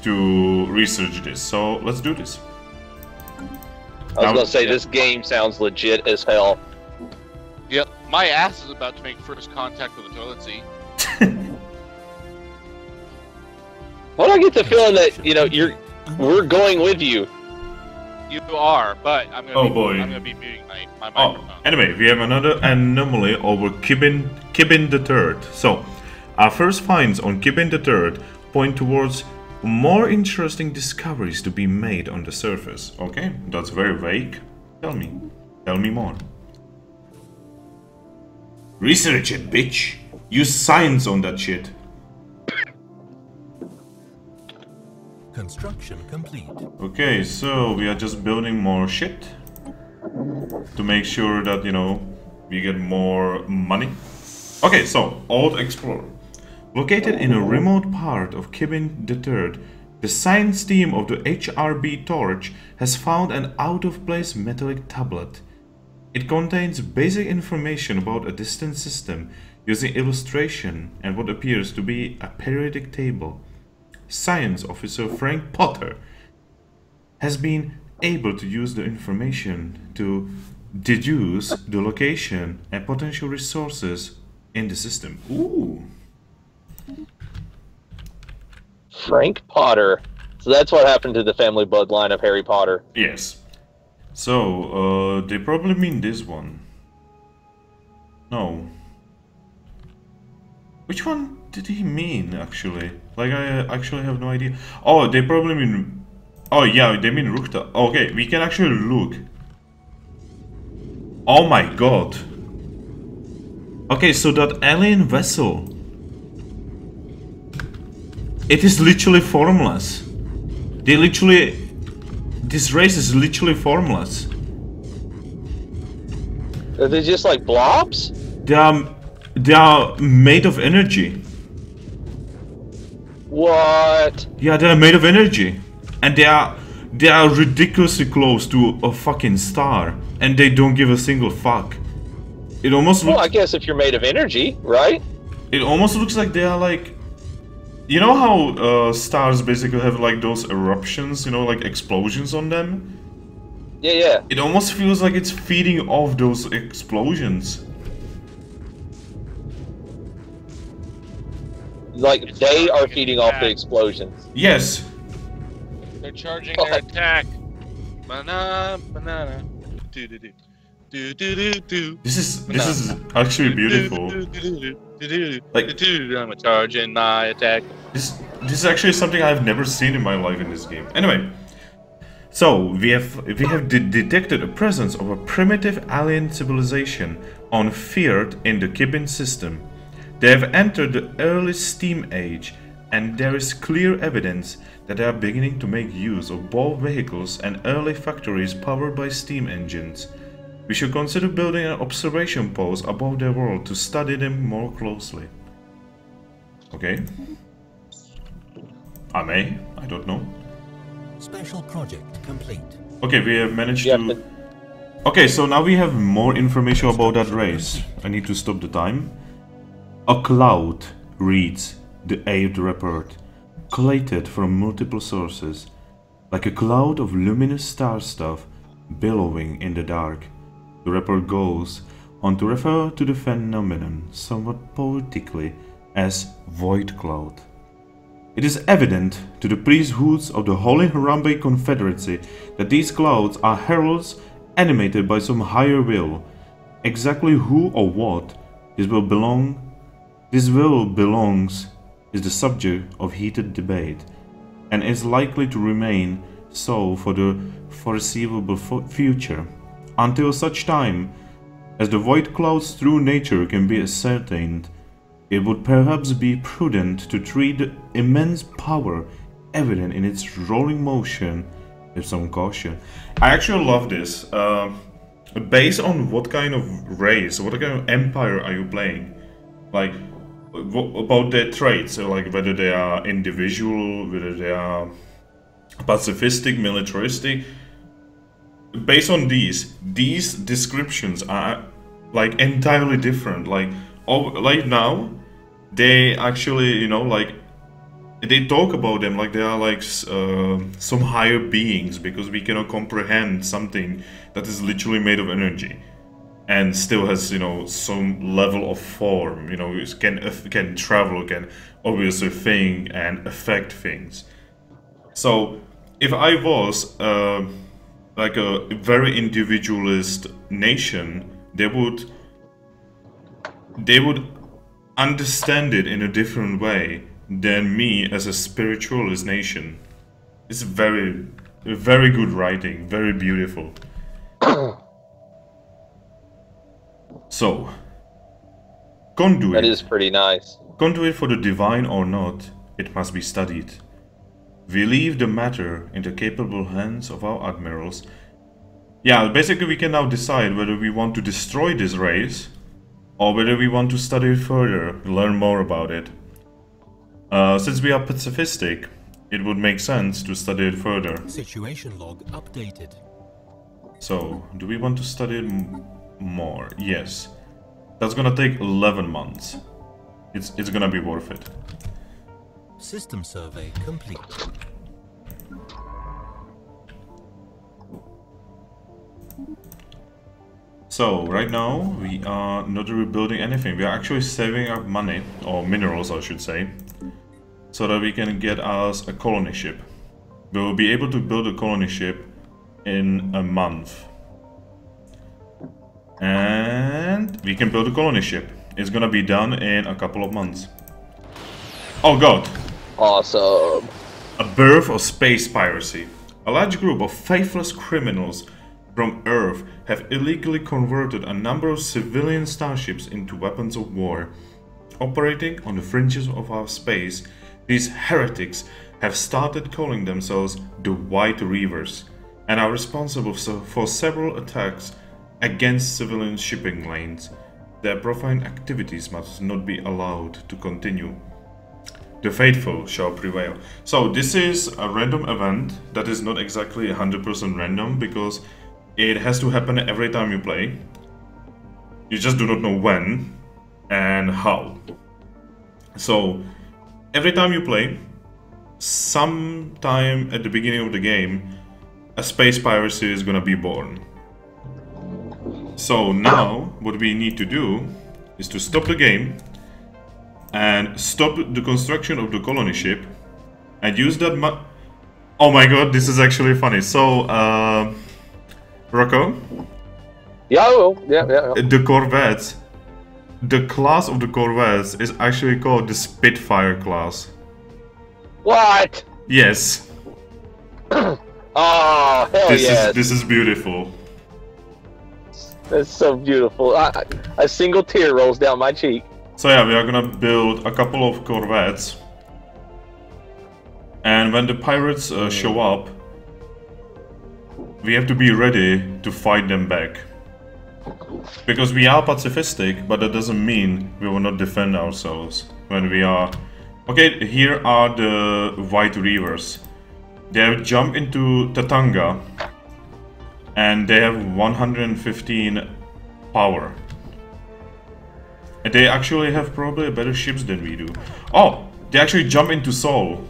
to research this. So let's do this. I was gonna say, this game sounds legit as hell. Yep, my ass is about to make first contact with the toilet seat. Why do I get the feeling that, you know, we're going with you? You are, but I'm gonna, I'm gonna be muting my microphone. Anyway, we have another anomaly over Kibin III. So, our first finds on Kibin III point towards more interesting discoveries to be made on the surface. Okay, that's very vague. Tell me more. Research it, bitch. Use science on that shit. Construction complete. Okay, so we are just building more shit to make sure that, you know, we get more money. Okay, so Old Explorer. Located in a remote part of Kibin III, the science team of the HRB Torch has found an out-of-place metallic tablet. It contains basic information about a distant system using illustration and what appears to be a periodic table. Science officer Frank Potter has been able to use the information to deduce the location and potential resources in the system. Ooh. Frank Potter. So that's what happened to the family bloodline of Harry Potter. Yes. So, they probably mean this one. No. Which one did he mean, actually? Like, I actually have no idea. Oh, they probably mean... Oh, yeah, they mean Rukta. Okay, we can actually look. Oh my god. Okay, so that alien vessel... It is literally formless. They literally... This race is literally formless. Are they just like blobs? They are made of energy. What? Yeah, they are made of energy. And they are ridiculously close to a fucking star. And they don't give a single fuck. It almost looks... Well, I guess if you're made of energy, right? It almost looks like they are like... You know how stars basically have like those eruptions, you know, like explosions on them? Yeah, yeah. It almost feels like it's feeding off those explosions. Like they are feeding off the explosions. Yes. They're charging their attack. Banana, banana. Do do do. Do do do do. This is actually beautiful. Like, I'm charging my attack. This is actually something I've never seen in my life in this game. Anyway, so we have detected a presence of a primitive alien civilization on Feared in the Kibin system. They have entered the early steam age and there is clear evidence that they are beginning to make use of both vehicles and early factories powered by steam engines. We should consider building an observation post above their world to study them more closely. Okay. I may, I don't know. Special project complete. Okay, we have managed to... Okay, so now we have more information about that race. I need to stop the time. A cloud reads the 8th report, collated from multiple sources, like a cloud of luminous star stuff billowing in the dark. The report goes on to refer to the phenomenon somewhat poetically as void cloud. It is evident to the priesthoods of the Holy Harambe Confederacy that these clouds are heralds animated by some higher will. Exactly who or what this will belongs is the subject of heated debate, and is likely to remain so for the foreseeable future, until such time as the void cloud's true nature can be ascertained. It would perhaps be prudent to treat the immense power evident in its rolling motion with some caution. I actually love this. Based on what kind of race, what kind of empire are you playing? Like, about their traits, so like whether they are individual, whether they are pacifistic, militaristic. Based on these descriptions are like entirely different. Like now, they actually, you know, like they talk about them like they are like some higher beings, because we cannot comprehend something that is literally made of energy and still has, you know, some level of form. You know, it can travel, can obviously think and affect things. So if I was like a very individualist nation, they would understand it in a different way than me as a spiritualist nation. It's very good writing, very beautiful. So, conduit. That is pretty nice. Conduit for the divine or not, it must be studied. We leave the matter in the capable hands of our admirals. Yeah, basically we can now decide whether we want to destroy this race or whether we want to study it further, learn more about it. Since we are pacifistic, it would make sense to study it further. Situation log updated. So, do we want to study it more? Yes. That's gonna take 11 months. It's gonna be worth it. System survey complete. So, right now, we are not rebuilding anything. We are actually saving up money, or minerals I should say, so that we can get us a colony ship. We will be able to build a colony ship in a month. And we can build a colony ship. It's gonna be done in a couple of months. Oh god! Awesome. A birth of space piracy. A large group of faithless criminals from Earth have illegally converted a number of civilian starships into weapons of war. Operating on the fringes of our space, these heretics have started calling themselves the White Reavers and are responsible for several attacks against civilian shipping lanes. Their profane activities must not be allowed to continue. The faithful shall prevail. So this is a random event that is not exactly 100% random, because it has to happen every time you play. You just do not know when and how. So every time you play, sometime at the beginning of the game, a space piracy is gonna be born. So now what we need to do is to stop the game and stop the construction of the colony ship and use that oh my god, this is actually funny. So Rocco? Yeah, yeah. The corvettes, the class of the corvettes is actually called the Spitfire class. What? Yes. Oh, hell yes. This is beautiful. That's so beautiful. A single tear rolls down my cheek. So yeah, we are gonna build a couple of corvettes And when the pirates show up, we have to be ready to fight them back. Because we are pacifistic, but that doesn't mean we will not defend ourselves when we are... Okay, here are the White Reavers. They have jumped into Tatanga and they have 115 power. And they actually have probably better ships than we do. Oh, they actually jump into Sol.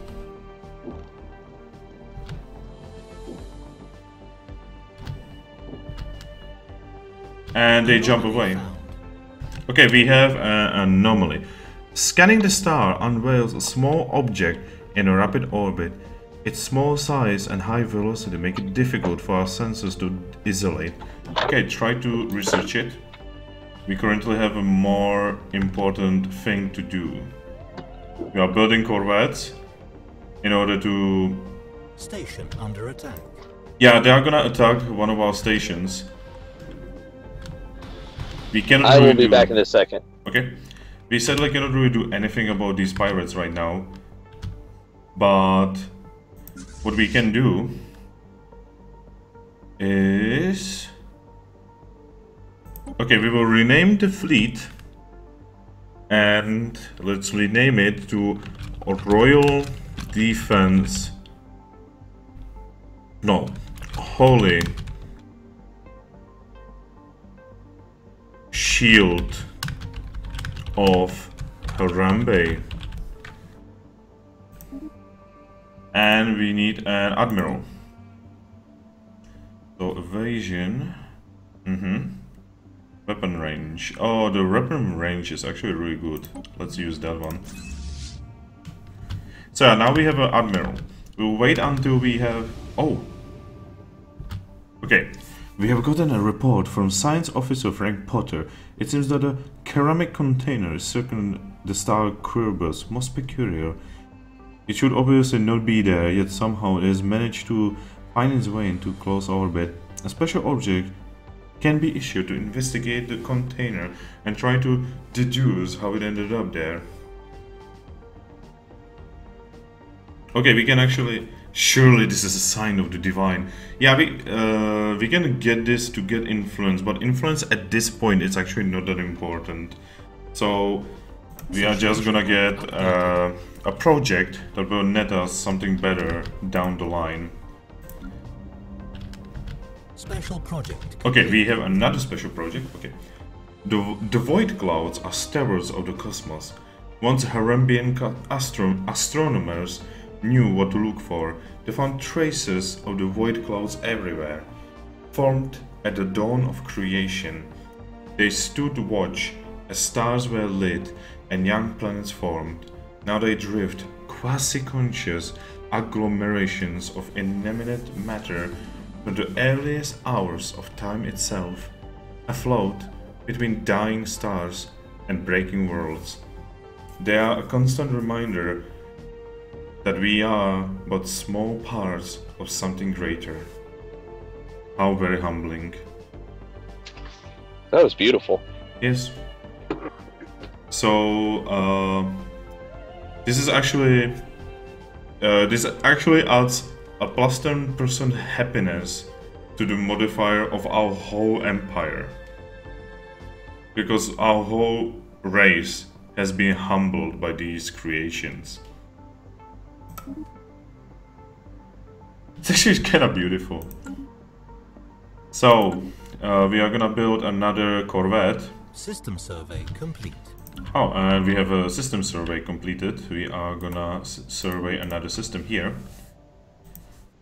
And they jump away. Okay, we have an anomaly. Scanning the star unveils a small object in a rapid orbit. Its small size and high velocity make it difficult for our sensors to isolate. Okay, try to research it. We currently have a more important thing to do. We are building corvettes in order to... Station under attack. Yeah, they are gonna attack one of our stations. We cannot I really will be back in a second. Okay. We said we cannot really do anything about these pirates right now. But what we can do is... Okay, we will rename the fleet. And let's rename it to Royal Defense... No. Holy... Shield of Harambe. And we need an admiral. So evasion. Weapon range. Oh, the weapon range is actually really good. Let's use that one. So now we have an admiral. We'll wait until we have... Oh! Okay. We have gotten a report from Science Officer Frank Potter. It seems that a ceramic container circling the star Quercus most peculiar. It should obviously not be there, yet somehow it has managed to find its way into close orbit. A special object can be issued to investigate the container and try to deduce how it ended up there. Okay, we can actually... Surely this is a sign of the divine. Yeah, we can get this to get influence, but influence at this point is actually not that important. So we are just gonna get a project that will net us something better down the line. Special project. Okay, we have another special project. Okay, the void clouds are stewards of the cosmos. Once Harambean astronomers knew what to look for, they found traces of the void clouds everywhere. Formed at the dawn of creation, they stood watch as stars were lit and young planets formed. Now they drift, quasi-conscious agglomerations of inanimate matter from the earliest hours of time itself, afloat between dying stars and breaking worlds. They are a constant reminder that we are but small parts of something greater. How very humbling. That was beautiful. Yes. So this actually adds a +10% happiness to the modifier of our whole empire, because our whole race has been humbled by these creations. It's actually kind of beautiful. So, we are gonna build another corvette. System survey complete. Oh, and we have a system survey completed. We are gonna survey another system here.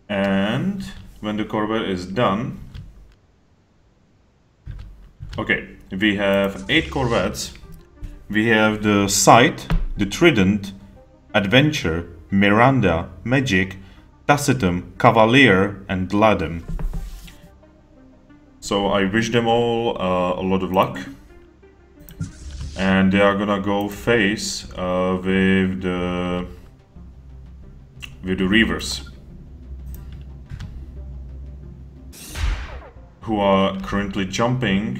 And when the corvette is done... Okay, we have 8 corvettes. We have the Sight, the Trident, Adventure, Miranda, Magic, Tacitum, Cavalier, and Gladden. So I wish them all a lot of luck. And they are gonna go face with the Reavers, who are currently jumping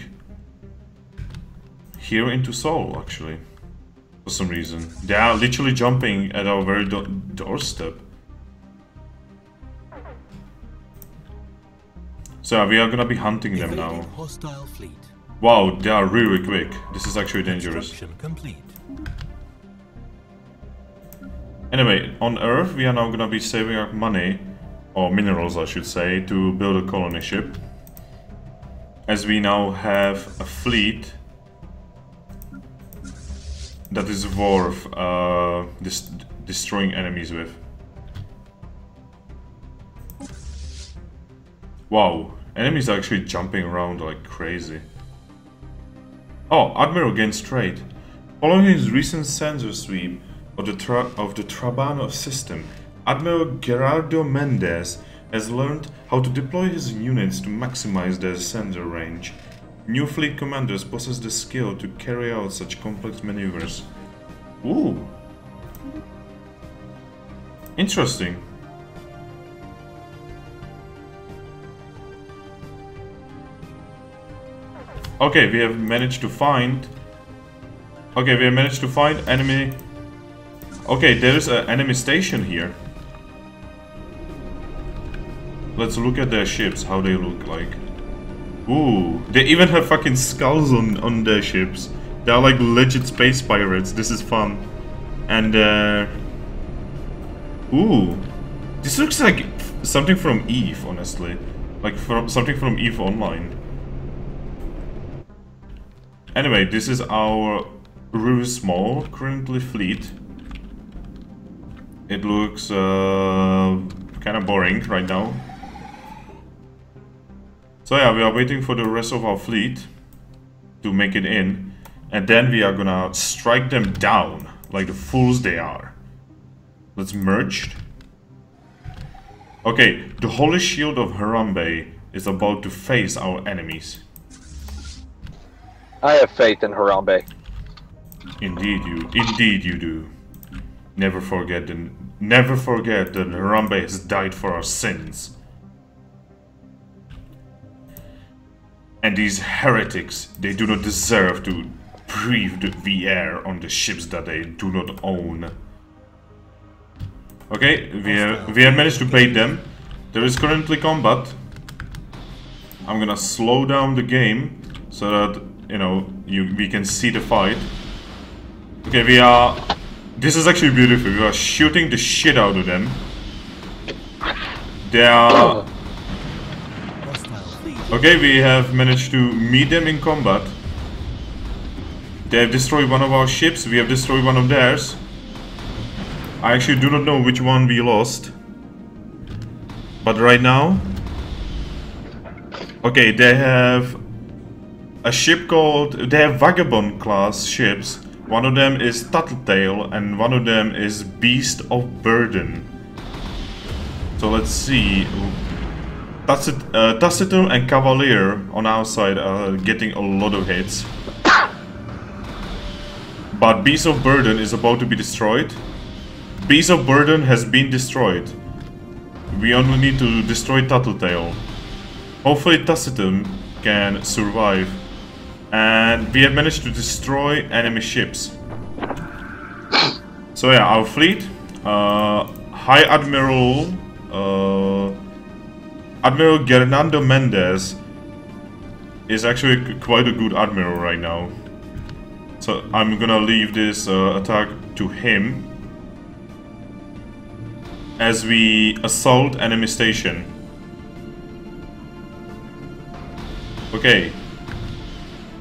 here into Sol, actually, for some reason. They are literally jumping at our very doorstep. So we are gonna be hunting them Evading now. hostile fleet. Wow, they are really quick. This is actually dangerous. Construction complete. Anyway, on Earth we are now gonna be saving up money, or minerals I should say, to build a colony ship. As we now have a fleet that is worth destroying enemies with. Wow, enemies are actually jumping around like crazy. Oh, Admiral gains trade. Following his recent sensor sweep of the Trabano system, Admiral Gerardo Mendez has learned how to deploy his units to maximize their sensor range. New fleet commanders possess the skill to carry out such complex maneuvers. Ooh. Interesting. Okay, we have managed to find... Okay, we have managed to find enemy... Okay, there is an enemy station here. Let's look at their ships, how they look like. Ooh, they even have fucking skulls on their ships. They are like legit space pirates, this is fun. And ooh, this looks like something from EVE, honestly. Like something from EVE Online. Anyway, this is our really small, currently fleet. It looks kind of boring right now. So yeah, we are waiting for the rest of our fleet to make it in. And then we are gonna strike them down, like the fools they are. Let's merge. Okay, the Holy Shield of Harambe is about to face our enemies. I have faith in Harambe. Indeed you do. Never forget that Harambe has died for our sins. And these heretics, they do not deserve to breathe the air on the ships that they do not own. Okay, we have managed to bait them. There is currently combat. I'm gonna slow down the game so that, you know, we can see the fight. Okay, this is actually beautiful. We are shooting the shit out of them. They are... Okay, we have managed to meet them in combat. They have destroyed one of our ships, we have destroyed one of theirs. I actually do not know which one we lost. But right now... Okay, they have a ship called... They have Vagabond class ships. One of them is Tattletale and one of them is Beast of Burden. So let's see... Taciturn and Cavalier on our side are getting a lot of hits. But Beast of Burden is about to be destroyed. Beast of Burden has been destroyed. We only need to destroy Tattletale. Hopefully Taciturn can survive. And we have managed to destroy enemy ships. So yeah, our fleet. High Admiral... Admiral Gernando Mendez is actually quite a good admiral right now. So I'm gonna leave this attack to him as we assault enemy station. Okay.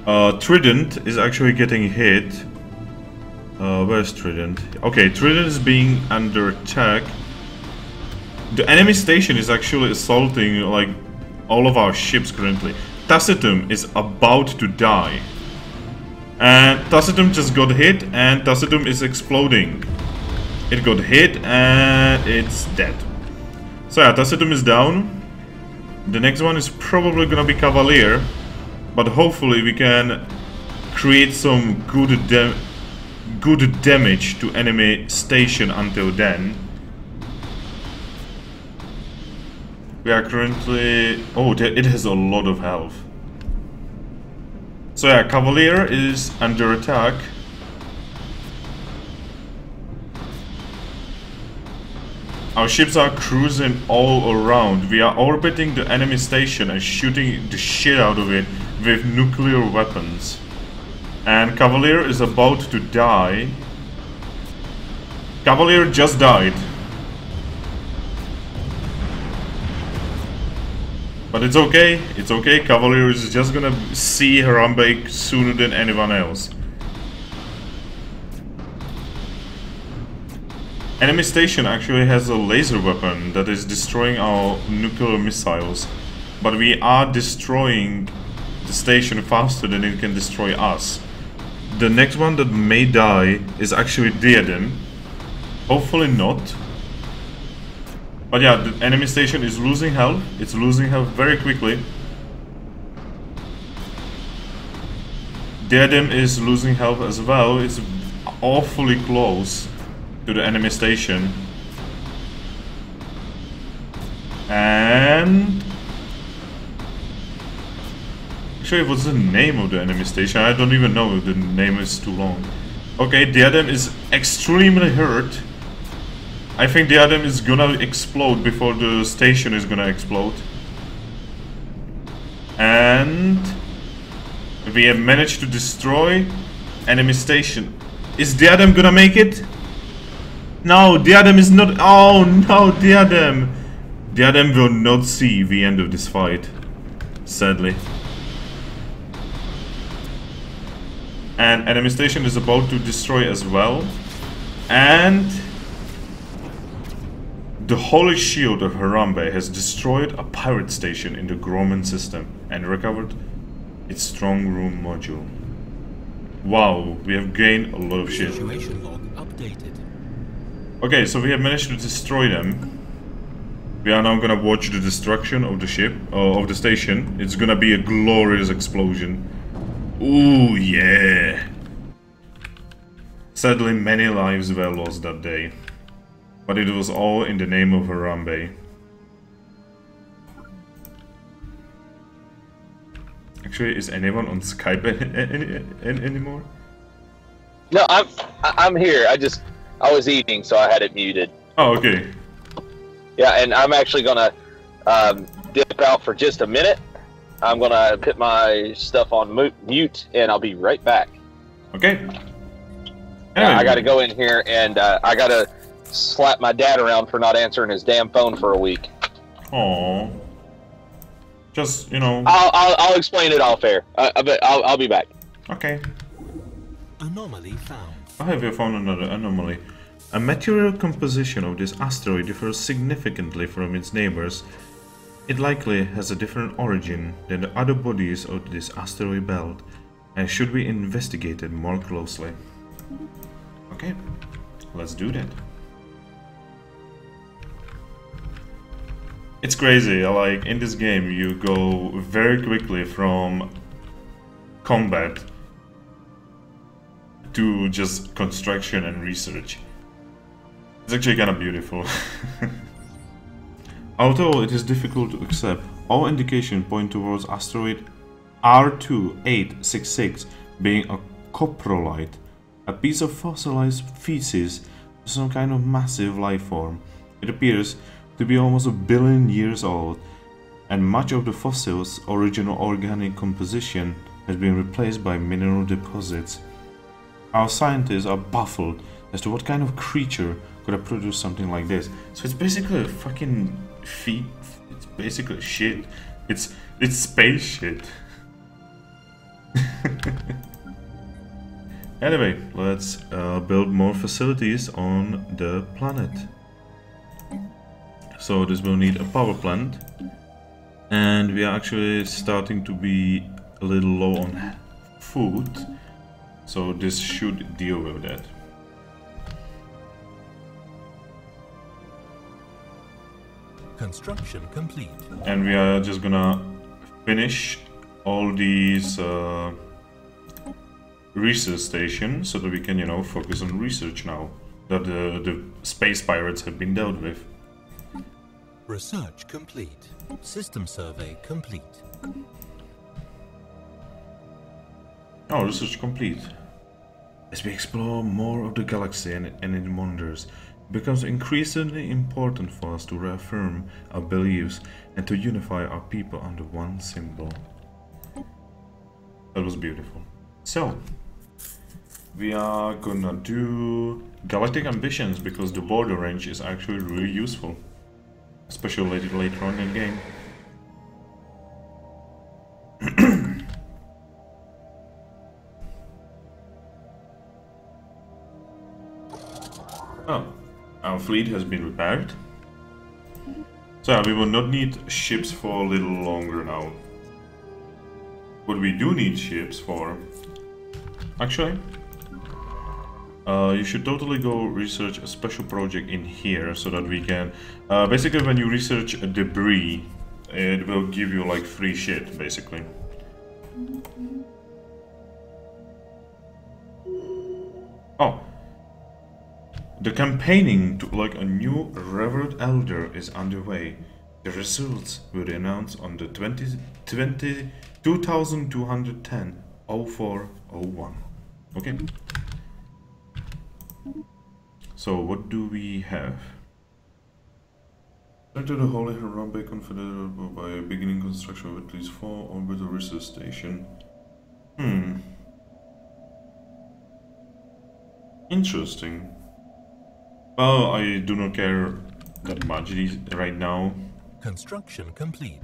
Trident is actually getting hit. Where's Trident? Okay, Trident is being under attack. The enemy station is actually assaulting like all of our ships currently. Taciturn is about to die. And Taciturn just got hit and Taciturn is exploding. It got hit and it's dead. So yeah, Taciturn is down. The next one is probably gonna be Cavalier. But hopefully we can create some good damage to enemy station until then. We are currently... Oh, it has a lot of health. So yeah, Cavalier is under attack. Our ships are cruising all around. We are orbiting the enemy station and shooting the shit out of it with nuclear weapons. And Cavalier is about to die. Cavalier just died. But it's okay, Cavalier is just gonna see Harambe sooner than anyone else. Enemy station actually has a laser weapon that is destroying our nuclear missiles. But we are destroying the station faster than it can destroy us. The next one that may die is actually Diadem. Hopefully not. But yeah, the enemy station is losing health. It's losing health very quickly. Diadem is losing health as well. It's awfully close to the enemy station. And... actually, what's the name of the enemy station? I don't even know. The name is too long. Okay, Diadem is extremely hurt. I think the Diadem is gonna explode before the station is gonna explode. And we have managed to destroy enemy station. Is Diadem gonna make it? No, Diadem is not. Oh no, Diadem! Diadem will not see the end of this fight, sadly. And enemy station is about to destroy as well. And the Holy Shield of Harambe has destroyed a pirate station in the Grumman system and recovered its strong room module. Wow, we have gained a lot of shit. Situation log updated. Okay, so we have managed to destroy them. We are now gonna watch the destruction of the ship, of the station. It's gonna be a glorious explosion. Ooh, yeah! Sadly, many lives were lost that day. But it was all in the name of Harambe. Actually, is anyone on Skype anymore? No, I'm here. I was eating, so I had it muted. Oh, okay. Yeah, and I'm actually gonna dip out for just a minute. I'm gonna put my stuff on mute, and I'll be right back. Okay. Anyway. I gotta go in here, and I gotta slap my dad around for not answering his damn phone for a week. Aww. Just, you know... I'll explain it off air. But I'll be back. Okay. Anomaly found. I have found another anomaly. A material composition of this asteroid differs significantly from its neighbors. It likely has a different origin than the other bodies of this asteroid belt and should be investigated more closely. Okay, let's do that. It's crazy, like in this game you go very quickly from combat to just construction and research. It's actually kind of beautiful. Although it is difficult to accept, all indications point towards asteroid R2866 being a coprolite, a piece of fossilized feces of some kind of massive life form. It appears to be almost 1 billion years old, and much of the fossil's original organic composition has been replaced by mineral deposits. Our scientists are baffled as to what kind of creature could have produced something like this. So it's basically a fucking it's basically shit. It's space shit. Anyway, let's build more facilities on the planet. So this will need a power plant, and we are actually starting to be a little low on food, so this should deal with that. Construction complete. And we are just gonna finish all these research stations so that we can, you know, focus on research now that the space pirates have been dealt with. Research complete. System survey complete. Oh, research complete. As we explore more of the galaxy and its wonders, becomes increasingly important for us to reaffirm our beliefs and to unify our people under one symbol. That was beautiful. So, we are gonna do Galactic Ambitions because the border range is actually really useful, especially later on in the game. Oh, our fleet has been repaired. So yeah, we will not need ships for a little longer now. What we do need ships for... Actually, you should totally go research a special project in here so that we can... basically when you research a debris, it will give you like free shit, basically. Oh. The campaigning to elect a new Revered Elder is underway. The results will be announced on the 2210-0401. Okay. So what do we have? Enter the Holy Harambe Confederate by beginning construction of at least 4 orbital research stations. Interesting. Well, I do not care that much right now. Construction complete.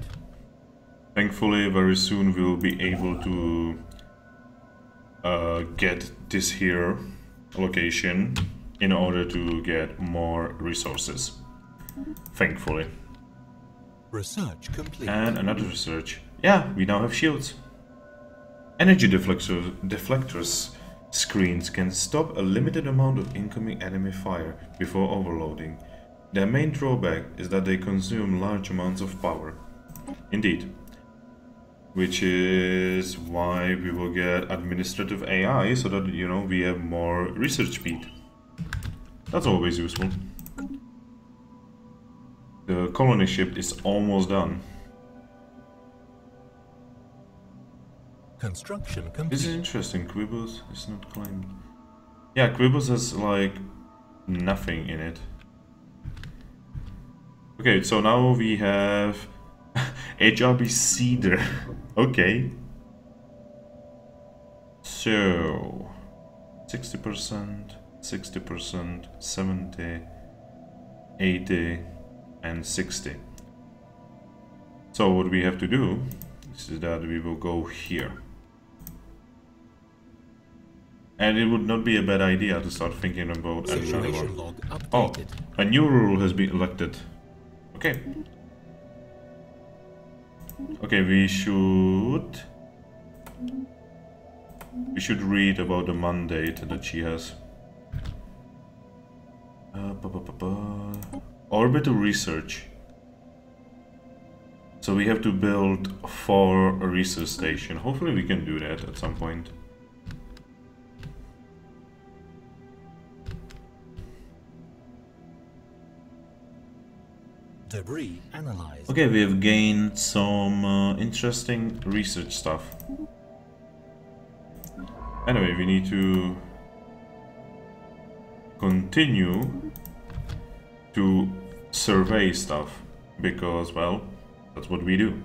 Thankfully, very soon we'll be able to get this here location in order to get more resources. Thankfully. Research complete. And another research. Yeah, we now have shields. Energy deflectors screens can stop a limited amount of incoming enemy fire before overloading. Their main drawback is that they consume large amounts of power. Indeed. Which is why we will get administrative AI so that, you know, we have more research speed. That's always useful. The colony ship is almost done. Construction complete. This is interesting. Quibbles is not claimed. Yeah, Quibbles has like nothing in it. Okay, so now we have HRB Cedar. Okay. So 60%, 60%, 70, 80, and 60. So what we have to do is that we will go here. And it would not be a bad idea to start thinking about another one. Oh, a new rule has been elected. Okay. Okay, we should read about the mandate that she has. Orbital research. So we have to build 4 research stations. Hopefully we can do that at some point. Debris analyzed. Okay, we have gained some interesting research stuff. Anyway, we need to continue to survey stuff because, well, that's what we do.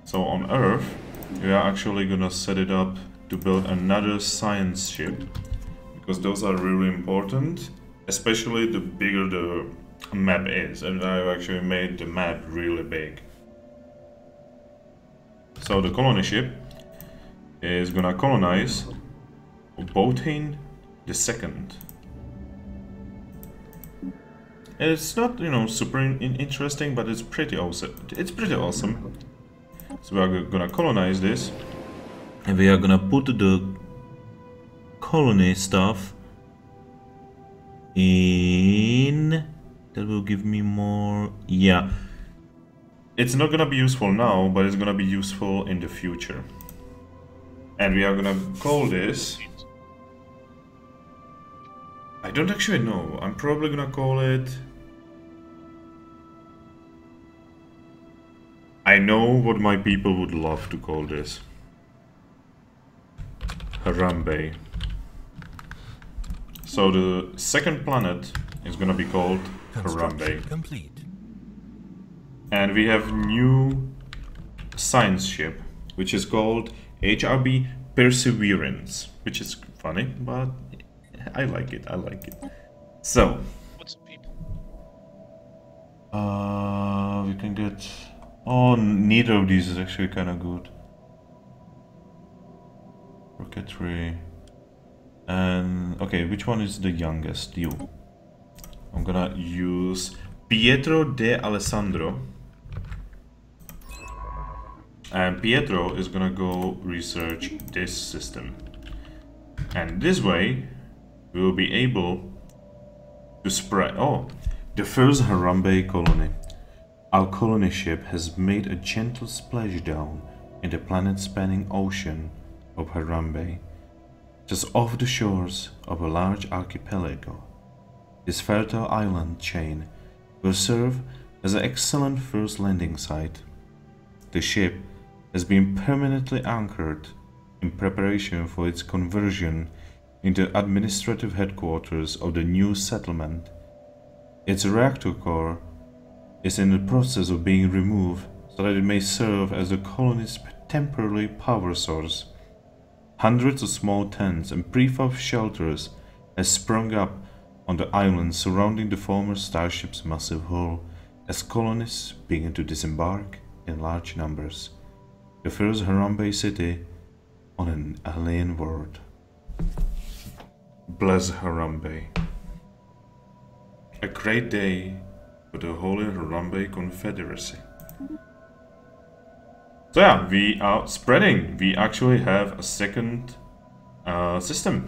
So on Earth, we are actually gonna set it up to build another science ship because those are really important, especially the bigger the map is, and I've actually made the map really big. So the colony ship is gonna colonize Botane II. It's not, you know, super interesting, but it's pretty awesome. It's pretty awesome. So we are gonna colonize this, and we are gonna put the colony stuff in. That will give me more. Yeah, it's not gonna be useful now, but it's gonna be useful in the future. And we are gonna call this. I don't actually know. I'm probably gonna call it. I know what my people would love to call this. Harambe. So the second planet is gonna be called Construction Harambe. complete. And we have new science ship, which is called HRB Perseverance, which is funny, but I like it, I like it. So, What's the people? we can get... Oh, neither of these is actually kind of good. Rocketry. And, okay, which one is the youngest? You. I'm gonna use Pietro de Alessandro. And Pietro is gonna go research this system. And this way, we will be able to spread... Oh, the first Harambe colony. Our colony ship has made a gentle splashdown in the planet-spanning ocean of Harambe, just off the shores of a large archipelago. This fertile island chain will serve as an excellent first landing site. The ship has been permanently anchored in preparation for its conversion into administrative headquarters of the new settlement. Its reactor core is in the process of being removed so that it may serve as the colony's temporary power source. Hundreds of small tents and prefab shelters have sprung up on the island surrounding the former starship's massive hull as colonists begin to disembark in large numbers. The first Harambe city on an alien world. Bless Harambe. A great day for the Holy Harambe Confederacy. So yeah, we are spreading. We actually have a second system.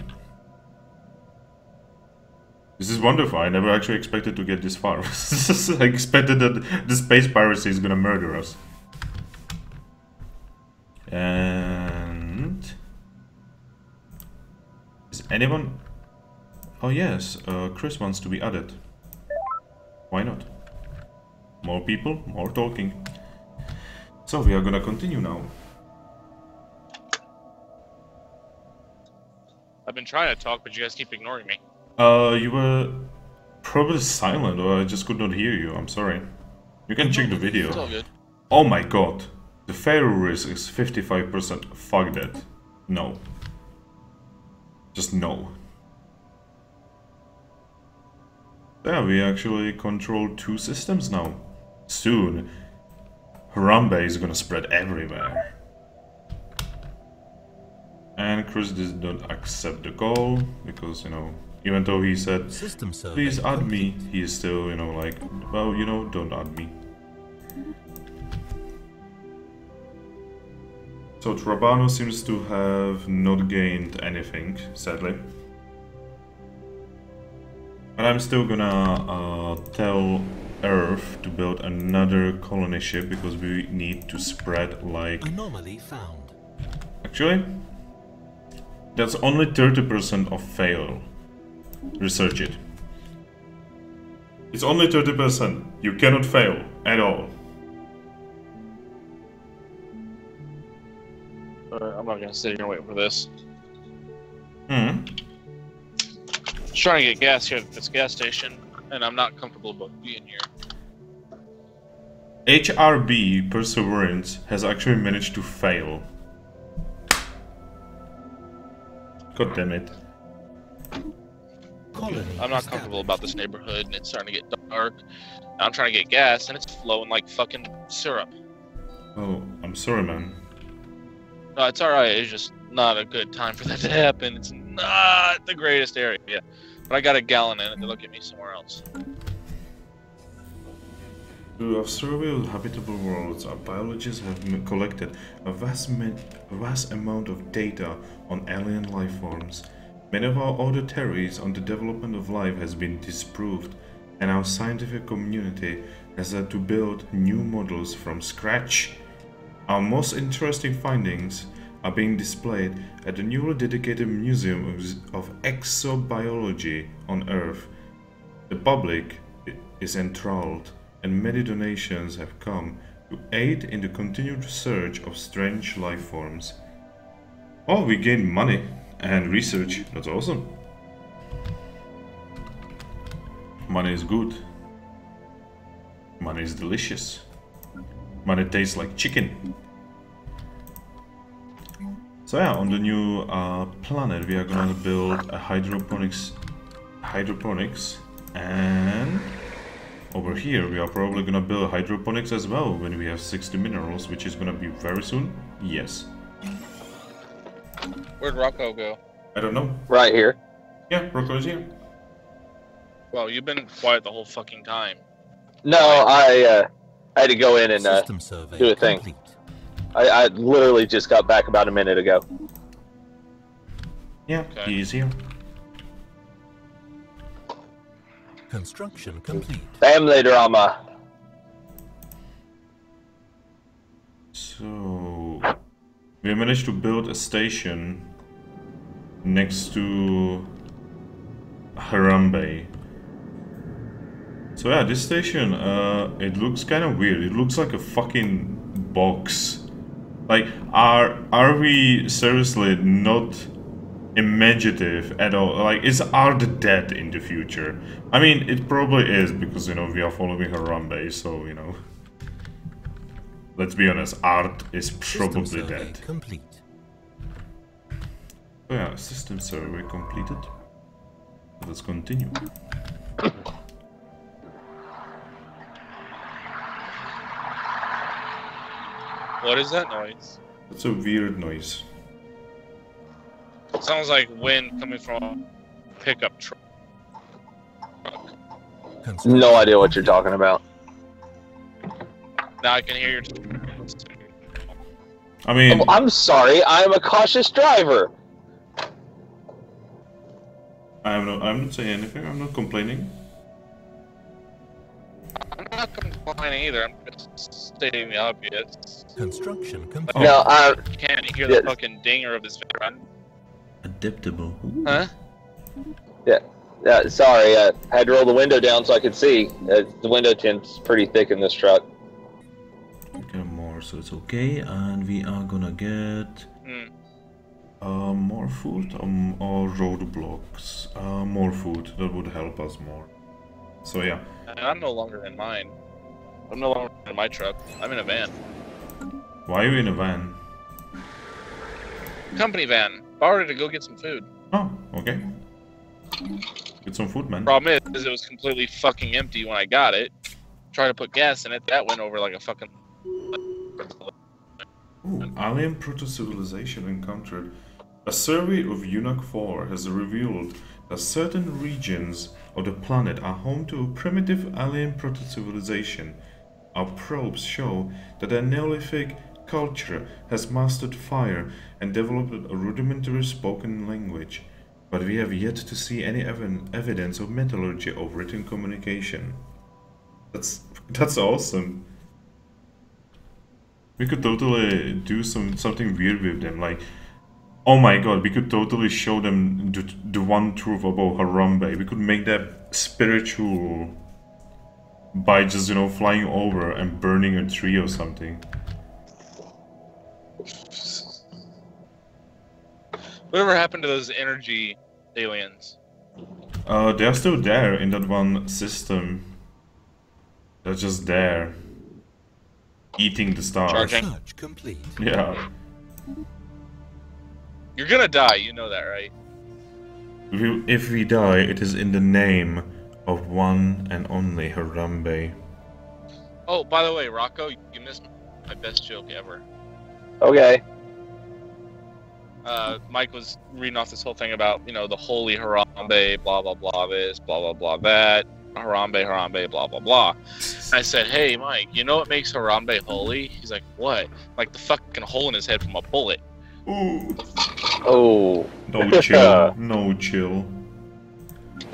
This is wonderful. I never actually expected to get this far. I expected that the space piracy is gonna murder us. And... is anyone... Oh yes, Chris wants to be added. Why not? More people, more talking. So we are gonna continue now. I've been trying to talk, but you guys keep ignoring me. You were probably silent, or I just could not hear you. I'm sorry. You can check the video. It's all good. Oh my god. The failure risk is 55%. Fuck that. No. Just no. Yeah, we actually control 2 systems now. Soon, Harambe is gonna spread everywhere. And Chris did not accept the call, because, you know, even though he said, please add me, he is still, you know, like, well, you know, don't add me. So Trabano seems to have not gained anything, sadly. But I'm still gonna tell Earth to build another colony ship because we need to spread like... Anomaly found. Actually, that's only 30% of fail. Research it. It's only 30%. You cannot fail at all. I'm not gonna sit here and wait for this. Hmm. Just trying to get gas here at this gas station, and I'm not comfortable about being here. HRB Perseverance has actually managed to fail. God damn it. I'm not comfortable about this neighborhood, and it's starting to get dark. I'm trying to get gas, and it's flowing like fucking syrup. Oh, I'm sorry, man. No, it's alright. It's just not a good time for that to happen. It's not the greatest area. Yeah. But I got a gallon in it. They'll get me somewhere else. To our survey of habitable worlds, our biologists have collected a vast amount of data on alien life forms. Many of our older theories on the development of life has been disproved, and our scientific community has had to build new models from scratch. Our most interesting findings are being displayed at the newly dedicated Museum of Exobiology on Earth. The public is enthralled, and many donations have come to aid in the continued research of strange life forms. Oh, we gain money and research. That's awesome. Money is good. Money is delicious. Money tastes like chicken. So yeah, on the new planet we are gonna build a hydroponics, and over here we are probably gonna build hydroponics as well when we have 60 minerals, which is gonna be very soon. Yes. Where'd Rocco go? I don't know. Right here. Yeah, Rocco is here. Well, you've been quiet the whole fucking time. No, I had to go in and System survey do a thing. complete. I literally just got back about a minute ago. Yeah, Okay. he is here. Construction complete. Family drama. So we managed to build a station next to Harambe. So yeah, this station, it looks kind of weird. It looks like a fucking box. Like, are we seriously not imaginative at all? Like, are the dead in the future? I mean, it probably is because, you know, we are following Harambe, so, you know. Let's be honest, art is probably System survey dead. complete. So yeah, system survey completed. Let's continue. What is that noise? That's a weird noise. It sounds like wind coming from a pickup truck. Construction No idea what you're talking about. Now I can hear your... I mean, Oh, I'm sorry, I'm a cautious driver. I'm not saying anything. I'm not complaining. I'm not complaining either. I'm just stating the obvious. Construction complete. Oh. No, Can't hear the Yes. fucking dinger of his van. Adaptable. Huh? sorry, I had to roll the window down so I could see. The window tint's pretty thick in this truck. Okay, more, so it's okay. And we are gonna get more food or roadblocks. More food. That would help us more. So yeah. And I'm no longer in mine. I'm no longer in my truck. I'm in a van. Why are you in a van? Company van. Borrowed it to go get some food. Oh, okay. Get some food, man. Problem is it was completely fucking empty when I got it. Tried to put gas in it. That went over like a fucking... Ooh, alien proto-civilization encountered. A survey of UNAC 4 has revealed that certain regions of the planet are home to a primitive alien proto-civilization. Our probes show that a Neolithic culture has mastered fire and developed a rudimentary spoken language, but we have yet to see any evidence of metallurgy or written communication. That's awesome. We could totally do something weird with them, like, oh my god, we could totally show them the one truth about Harambe. We could make that spiritual by just, you know, flying over and burning a tree or something. Whatever happened to those energy aliens? They're still there in that one system. They're just there. Eating the stars. Charging. Research complete. Yeah. You're gonna die, you know that, right? If we die, it is in the name of one and only Harambe. Oh, by the way, Rocco, you missed my best joke ever. Okay. Mike was reading off this whole thing about, you know, the holy Harambe, blah, blah, blah, this, blah, blah, blah, that. Harambe, Harambe, blah, blah, blah. I said, hey, Mike, you know what makes Harambe holy? He's like, what? Like the fucking hole in his head from a bullet. Ooh. Oh. No chill. No chill.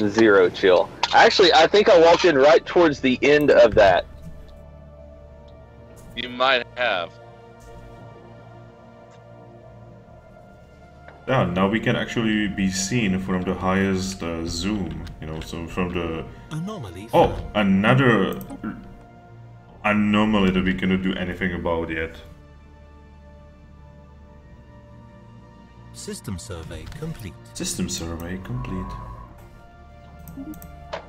Zero chill. Actually, I think I walked in right towards the end of that. You might have. Yeah, now we can actually be seen from the highest zoom, you know, so from the... Anomaly Oh, found. another anomaly that we cannot do anything about yet. System survey complete. System survey complete.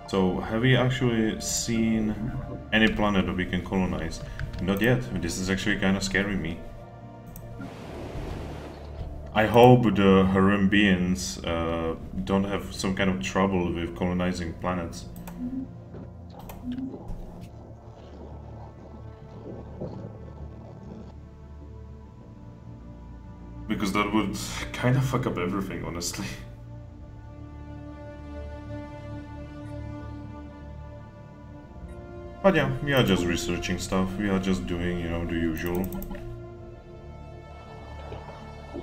So So, have we actually seen any planet that we can colonize? Not yet. This is actually kind of scaring me. I hope the Harambeans don't have some kind of trouble with colonizing planets. Because that would kind of fuck up everything, honestly. But yeah, we are just researching stuff, we are just doing, you know, the usual.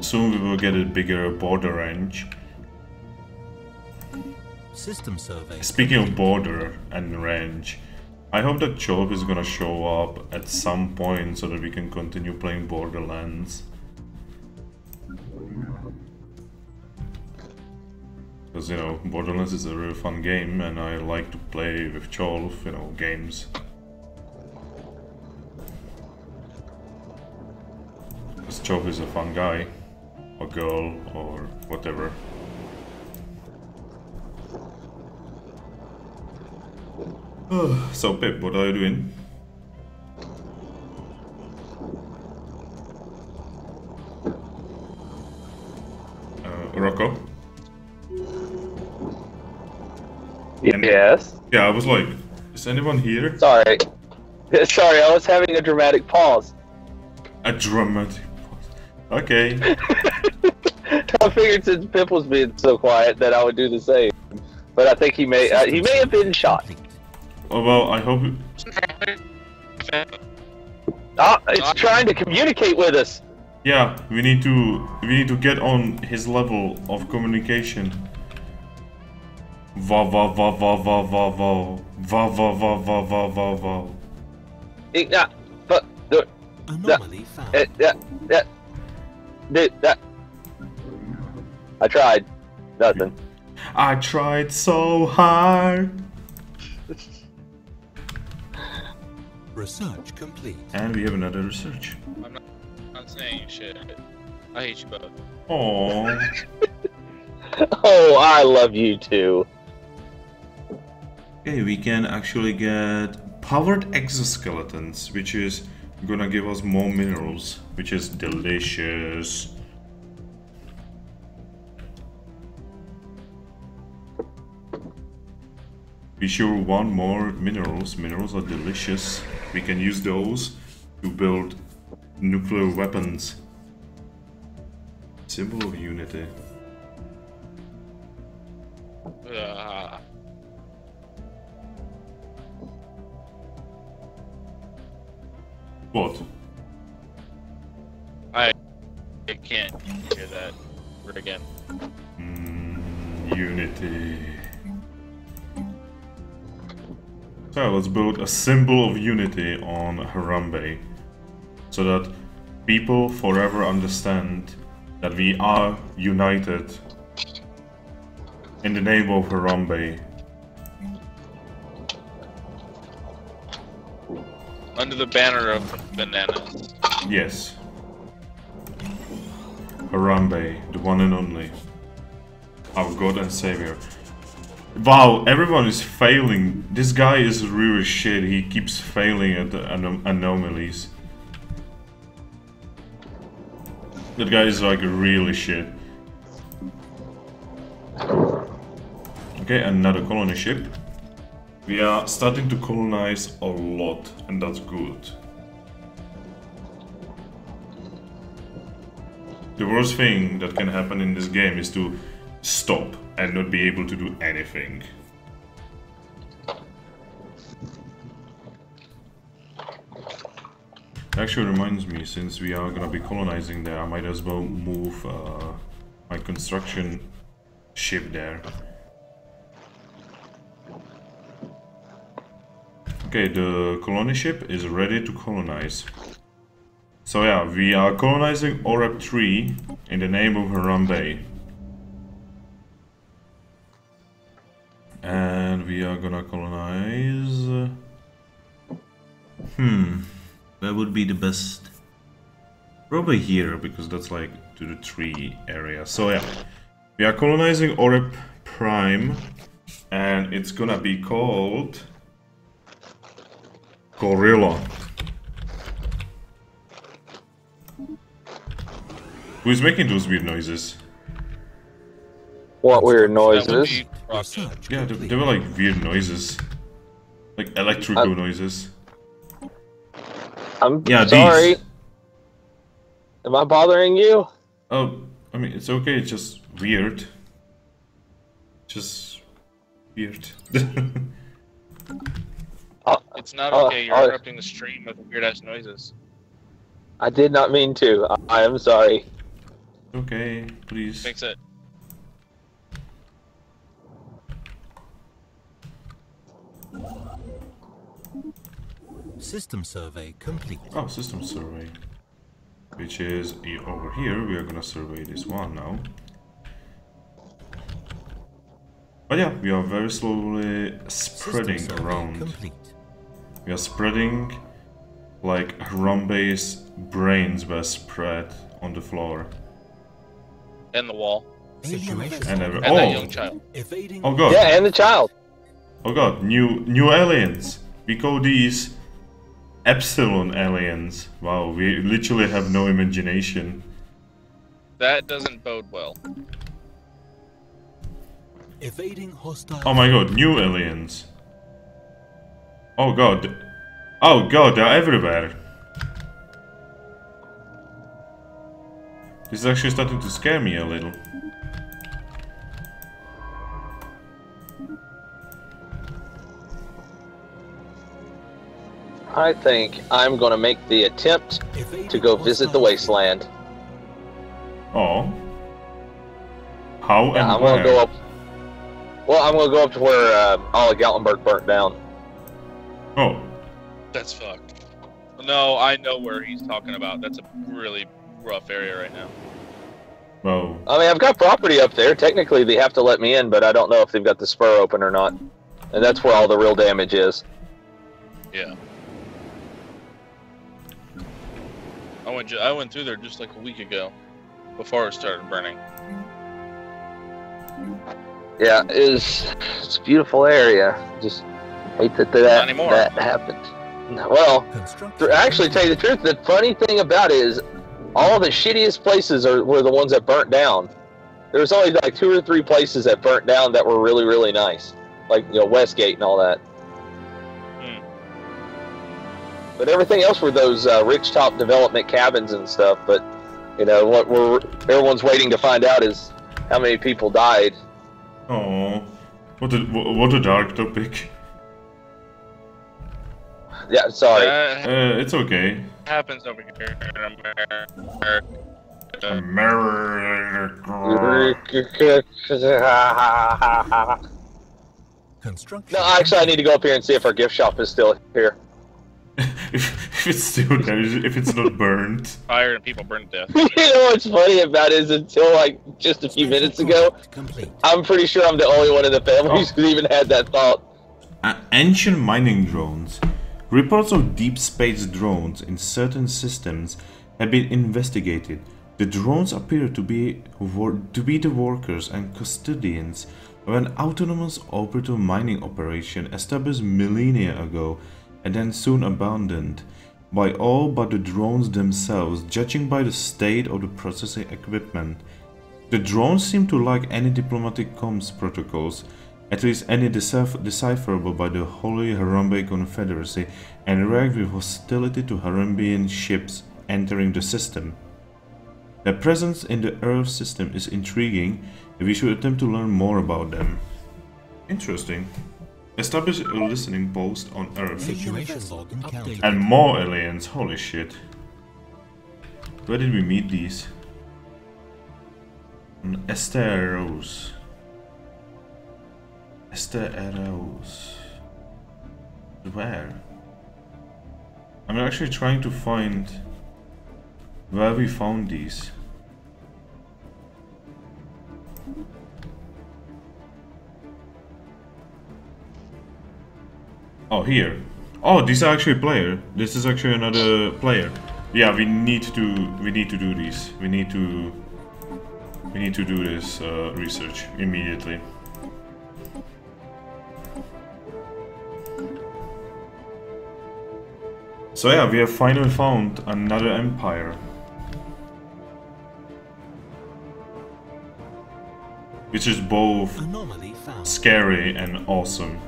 Soon we will get a bigger border range. System survey. Speaking of border and range, I hope that Chop is gonna show up at some point so that we can continue playing Borderlands. Because, you know, Borderlands is a really fun game and I like to play with Cholf, you know, games. Because Cholf is a fun guy, or girl, or whatever. So Pip, what are you doing? Rocco? Yes. Yeah, I was like, is anyone here? Sorry. Sorry, I was having a dramatic pause. A dramatic pause. Okay. I figured since Pip was being so quiet that I would do the same. But I think he may have been shot. Oh, well, I hope... Ah, it's trying to communicate with us. Yeah, we need to get on his level of communication. Va va va va va va va va va va va va va va. Yeah, but Anomaly found. I tried. Nothing. I tried so hard. Research complete. And we have another research. I'm not saying shit. I hate you both. Aww. Oh, I love you too. Okay, we can actually get powered exoskeletons, which is gonna give us more minerals, which is delicious. We sure want more minerals. Minerals are delicious. We can use those to build nuclear weapons. Symbol of unity. What? I can't hear that word again. Unity. So let's build a symbol of unity on Harambe, so that people forever understand that we are united in the name of Harambe. Under the banner of bananas. Yes. Harambe, the one and only. Our God and Savior. Wow, everyone is failing. This guy is really shit. He keeps failing at the anomalies. That guy is like really shit. Okay, another colony ship. We are starting to colonize a lot, and that's good. The worst thing that can happen in this game is to stop and not be able to do anything. Actually reminds me, since we are gonna be colonizing there, I might as well move my construction ship there. Okay, the colony ship is ready to colonize. So yeah, we are colonizing Oreb 3 in the name of Harambe. And we are gonna colonize... Where would be the best? Probably here, because that's like to the tree area. So yeah, we are colonizing Oreb Prime And it's gonna be called Gorilla. Who's making those weird noises? What weird That would noises? be Rocket. Yeah, they were like weird noises. Like electrical noises. I'm Yeah, sorry. these. Am I bothering you? Oh, I mean, it's okay, it's just weird. Just weird. It's not okay. You're interrupting the stream with weird ass noises. I did not mean to. I am sorry. Okay, please. Fix it. System survey complete. Oh, system survey. Which is over here. We are gonna survey this one now. But yeah, we are very slowly spreading System survey around. complete. We are spreading like Harambe's brains were spread on the floor. And the wall. Situation. And And that young child. Evading. Oh god. Yeah, and the child. Oh god, new aliens. We call these Epsilon aliens. Wow, we literally have no imagination. That doesn't bode well. Evading hostile. Oh my god, new aliens. Oh god. Oh god, they're everywhere. This is actually starting to scare me a little. I think I'm going to make the attempt Evading to go visit the hostile. wasteland. Oh. How and Yeah, I'm where? going to go up. Well, I'm going to go up to where all of Galtenberg burnt down. Oh. That's fucked. No, I know where he's talking about. That's a really rough area right now. Well. I mean, I've got property up there. Technically, they have to let me in, but I don't know if they've got the spur open or not. And that's where all the real damage is. Yeah. I went through there just like a week ago, before it started burning. Yeah, it's a beautiful area. Just hate that Not anymore. that happened. Well, Construction. actually, tell you the truth, the funny thing about it is all the shittiest places were the ones that burnt down. There was only like 2 or 3 places that burnt down that were really, really nice. Like, you know, Westgate and all that. But everything else were those rich top development cabins and stuff. But, you know, what everyone's waiting to find out is how many people died. Oh. What a dark topic. Yeah, sorry. That It's okay. happens over here in America. Construction. No, actually, I need to go up here and see if our gift shop is still here. if it's still there, if it's not burned. Fire and people burned to death. You know what's funny about it is until like just a few minutes ago, Complete. I'm pretty sure I'm the only one in the family who even had that thought. Ancient mining drones. Reports of deep space drones in certain systems have been investigated. The drones appear to be the workers and custodians of an autonomous operative mining operation established millennia ago and then soon abandoned by all but the drones themselves, judging by the state of the processing equipment. The drones seem to lack any diplomatic comms protocols, at least any decipherable by the Holy Harambe Confederacy, and react with hostility to Harambean ships entering the system. Their presence in the Earth system is intriguing, and we should attempt to learn more about them. Interesting. Establish a listening post on Earth. Situation log encountered. And more aliens, holy shit. Where did we meet these? On Esteros. Esteros. Where? I'm actually trying to find where we found these. Oh, here. Oh, this is actually a player. This is actually another player. Yeah, we need to do this. We need to do this research immediately. So yeah, we have finally found another empire. Which is both Anomaly found. scary and awesome.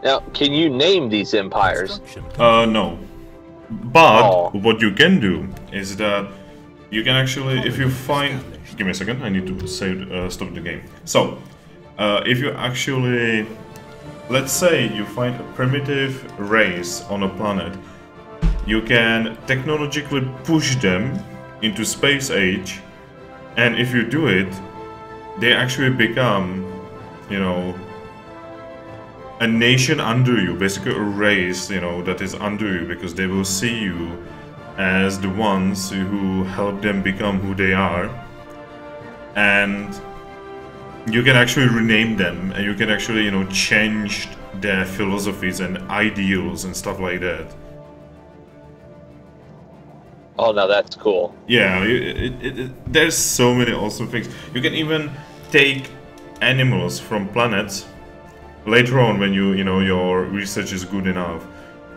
Now, can you name these empires? Construction complete. No. But Oh. what you can do is that you can actually, if you find... Give me a second, I need to stop the game. So, if you actually... Let's say you find a primitive race on a planet, you can technologically push them into space age, and if you do it, they actually become, you know, a nation under you, basically a race, you know, that is under you, because they will see you as the ones who help them become who they are. And you can actually rename them, and you can actually, you know, change their philosophies and ideals and stuff like that. Oh, no, that's cool. Yeah, there's so many awesome things. You can even take animals from planets later on when you know, your research is good enough,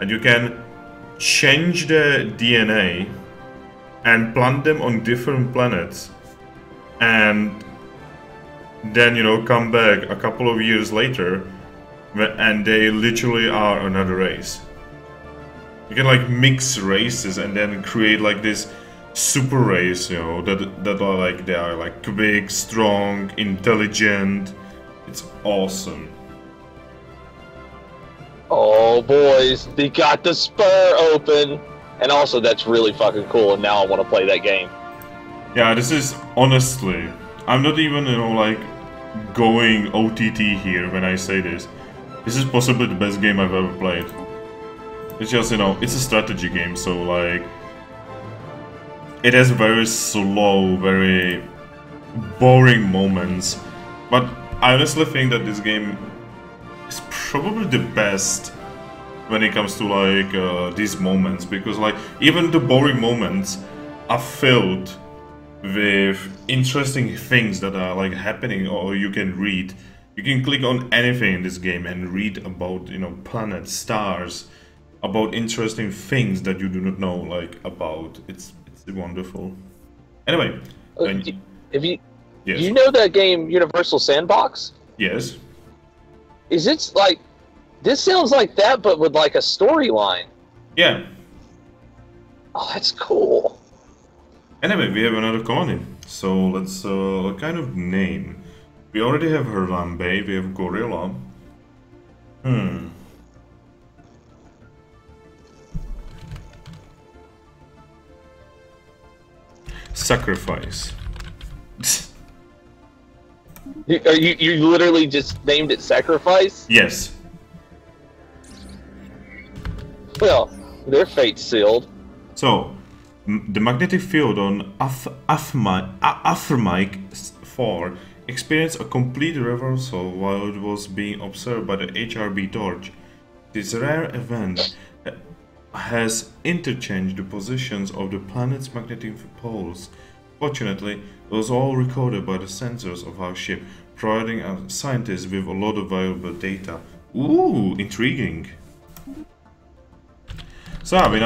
and you can change the DNA and plant them on different planets, and then, you know, come back a couple of years later and they literally are another race. You can like mix races and then create like this super race, you know, that are like, they are like big, strong, intelligent. It's awesome. Oh, boys, they got the spur open. And also, that's really fucking cool, and now I want to play that game. Yeah, this is honestly, I'm not even, you know, like going OTT here when I say this. This is possibly the best game I've ever played. It's just, you know, it's a strategy game, so like it has very slow, very boring moments, but I honestly think that this game is probably the best when it comes to like these moments, because like even the boring moments are filled with interesting things that are like happening, or you can read. You can click on anything in this game and read about, you know, planets, stars, about interesting things that you do not know like about. It's wonderful. Anyway, If you yes, you know that game Universal Sandbox? yes, Is it like, this sounds like that, but with like a storyline. yeah. Oh, that's cool. Anyway, we have another colony, so let's kind of name. We already have Harambe, we have Gorilla. Sacrifice. You literally just named it Sacrifice? Yes. Well, their fate's sealed. So, the magnetic field on Afrmike 4 experienced a complete reversal while it was being observed by the HRB torch. This rare event has interchanged the positions of the planet's magnetic poles. Fortunately, it was all recorded by the sensors of our ship, providing our scientists with a lot of valuable data. Ooh, intriguing. So we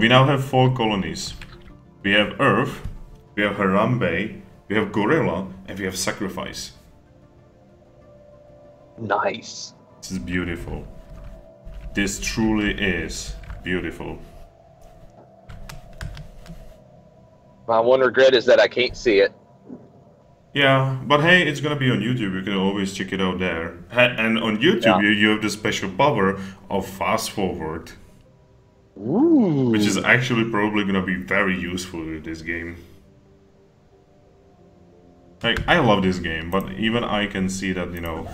now have 4 colonies. We have Earth, we have Harambe, we have Gorilla, and we have Sacrifice. Nice. This is beautiful. This truly is beautiful. My one regret is that I can't see it. Yeah, but hey, it's gonna be on YouTube. You can always check it out there. And on YouTube, you have the special power of fast forward. Ooh. Which is actually probably gonna be very useful with this game. Like, I love this game, but even I can see that, you know,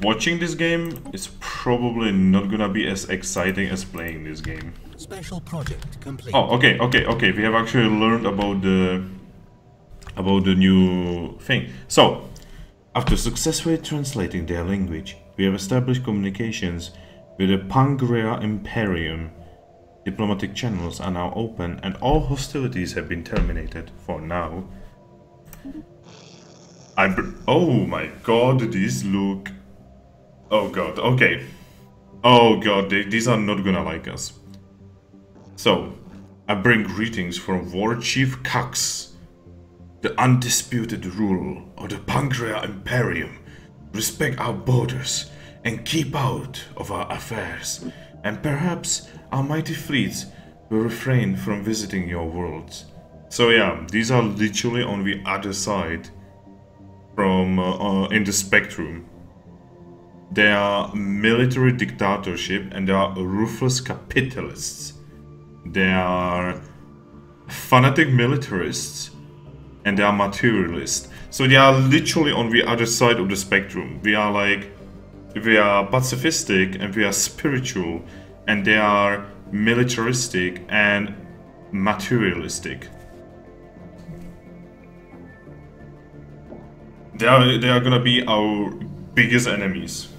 watching this game is probably not gonna be as exciting as playing this game. Special project complete. Oh, okay. We have actually learned about the new thing. So, after successfully translating their language, we have established communications with the Pangaea Imperium. Diplomatic channels are now open, and all hostilities have been terminated for now. Oh my god, these look... Oh god, okay. Oh god, these are not gonna like us. So, I bring greetings from War Chief Cax, the undisputed rule of the Pancrea Imperium. Respect our borders and keep out of our affairs, and perhaps our mighty fleets will refrain from visiting your worlds. So yeah, these are literally on the other side from in the spectrum. They are military dictatorship and they are ruthless capitalists. They are fanatic militarists and they are materialists. So they are literally on the other side of the spectrum. We are pacifistic and we are spiritual, and they are militaristic and materialistic. They are gonna be our biggest enemies.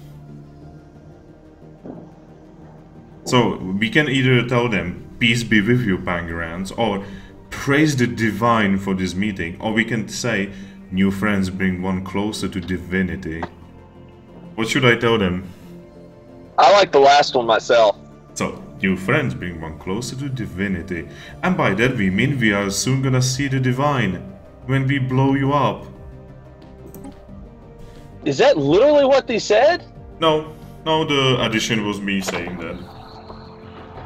So we can either tell them, peace be with you, Pangerans, or praise the divine for this meeting, or we can say, new friends bring one closer to divinity. What should I tell them? I like the last one myself. So, new friends bring one closer to divinity. And by that we mean we are soon gonna see the divine when we blow you up. Is that literally what they said? No, the addition was me saying that.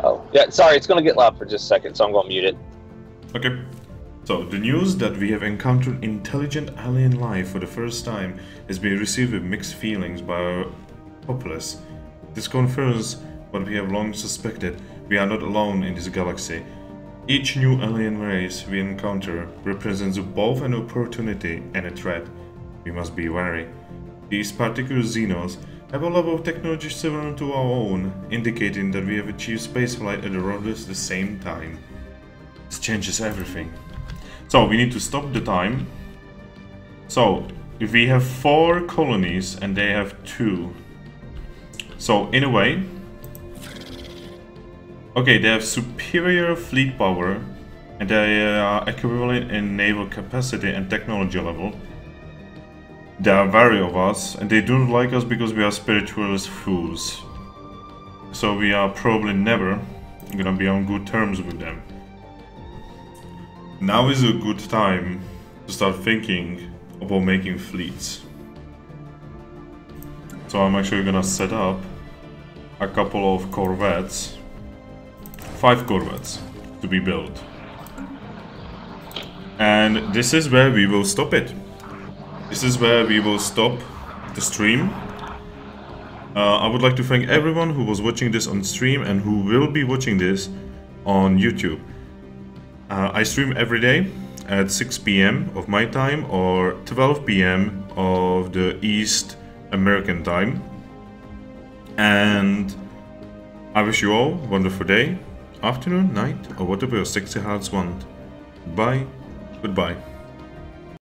Oh, yeah, sorry, it's gonna get loud for just a second, so I'm gonna mute it. Okay. So, the news that we have encountered intelligent alien life for the first time has been received with mixed feelings by our populace. This confirms what we have long suspected. We are not alone in this galaxy. Each new alien race we encounter represents both an opportunity and a threat. We must be wary. These particular Xenos have a level of technology similar to our own, indicating that we have achieved spaceflight at around the same time. This changes everything. So we need to stop the time. So if we have 4 colonies and they have 2. So in a way, okay, they have superior fleet power and they are equivalent in naval capacity and technology level. There are wary of us and they don't like us because we are spiritualist fools. So we are probably never gonna be on good terms with them. Now is a good time to start thinking about making fleets. So I'm actually gonna set up a couple of corvettes, 5 corvettes to be built. And this is where we will stop it. This is where we will stop the stream. I would like to thank everyone who was watching this on stream and who will be watching this on YouTube. I stream every day at 6 PM of my time or 12 PM of the East American time. And I wish you all a wonderful day, afternoon, night, or whatever your sexy hearts want. Bye, goodbye.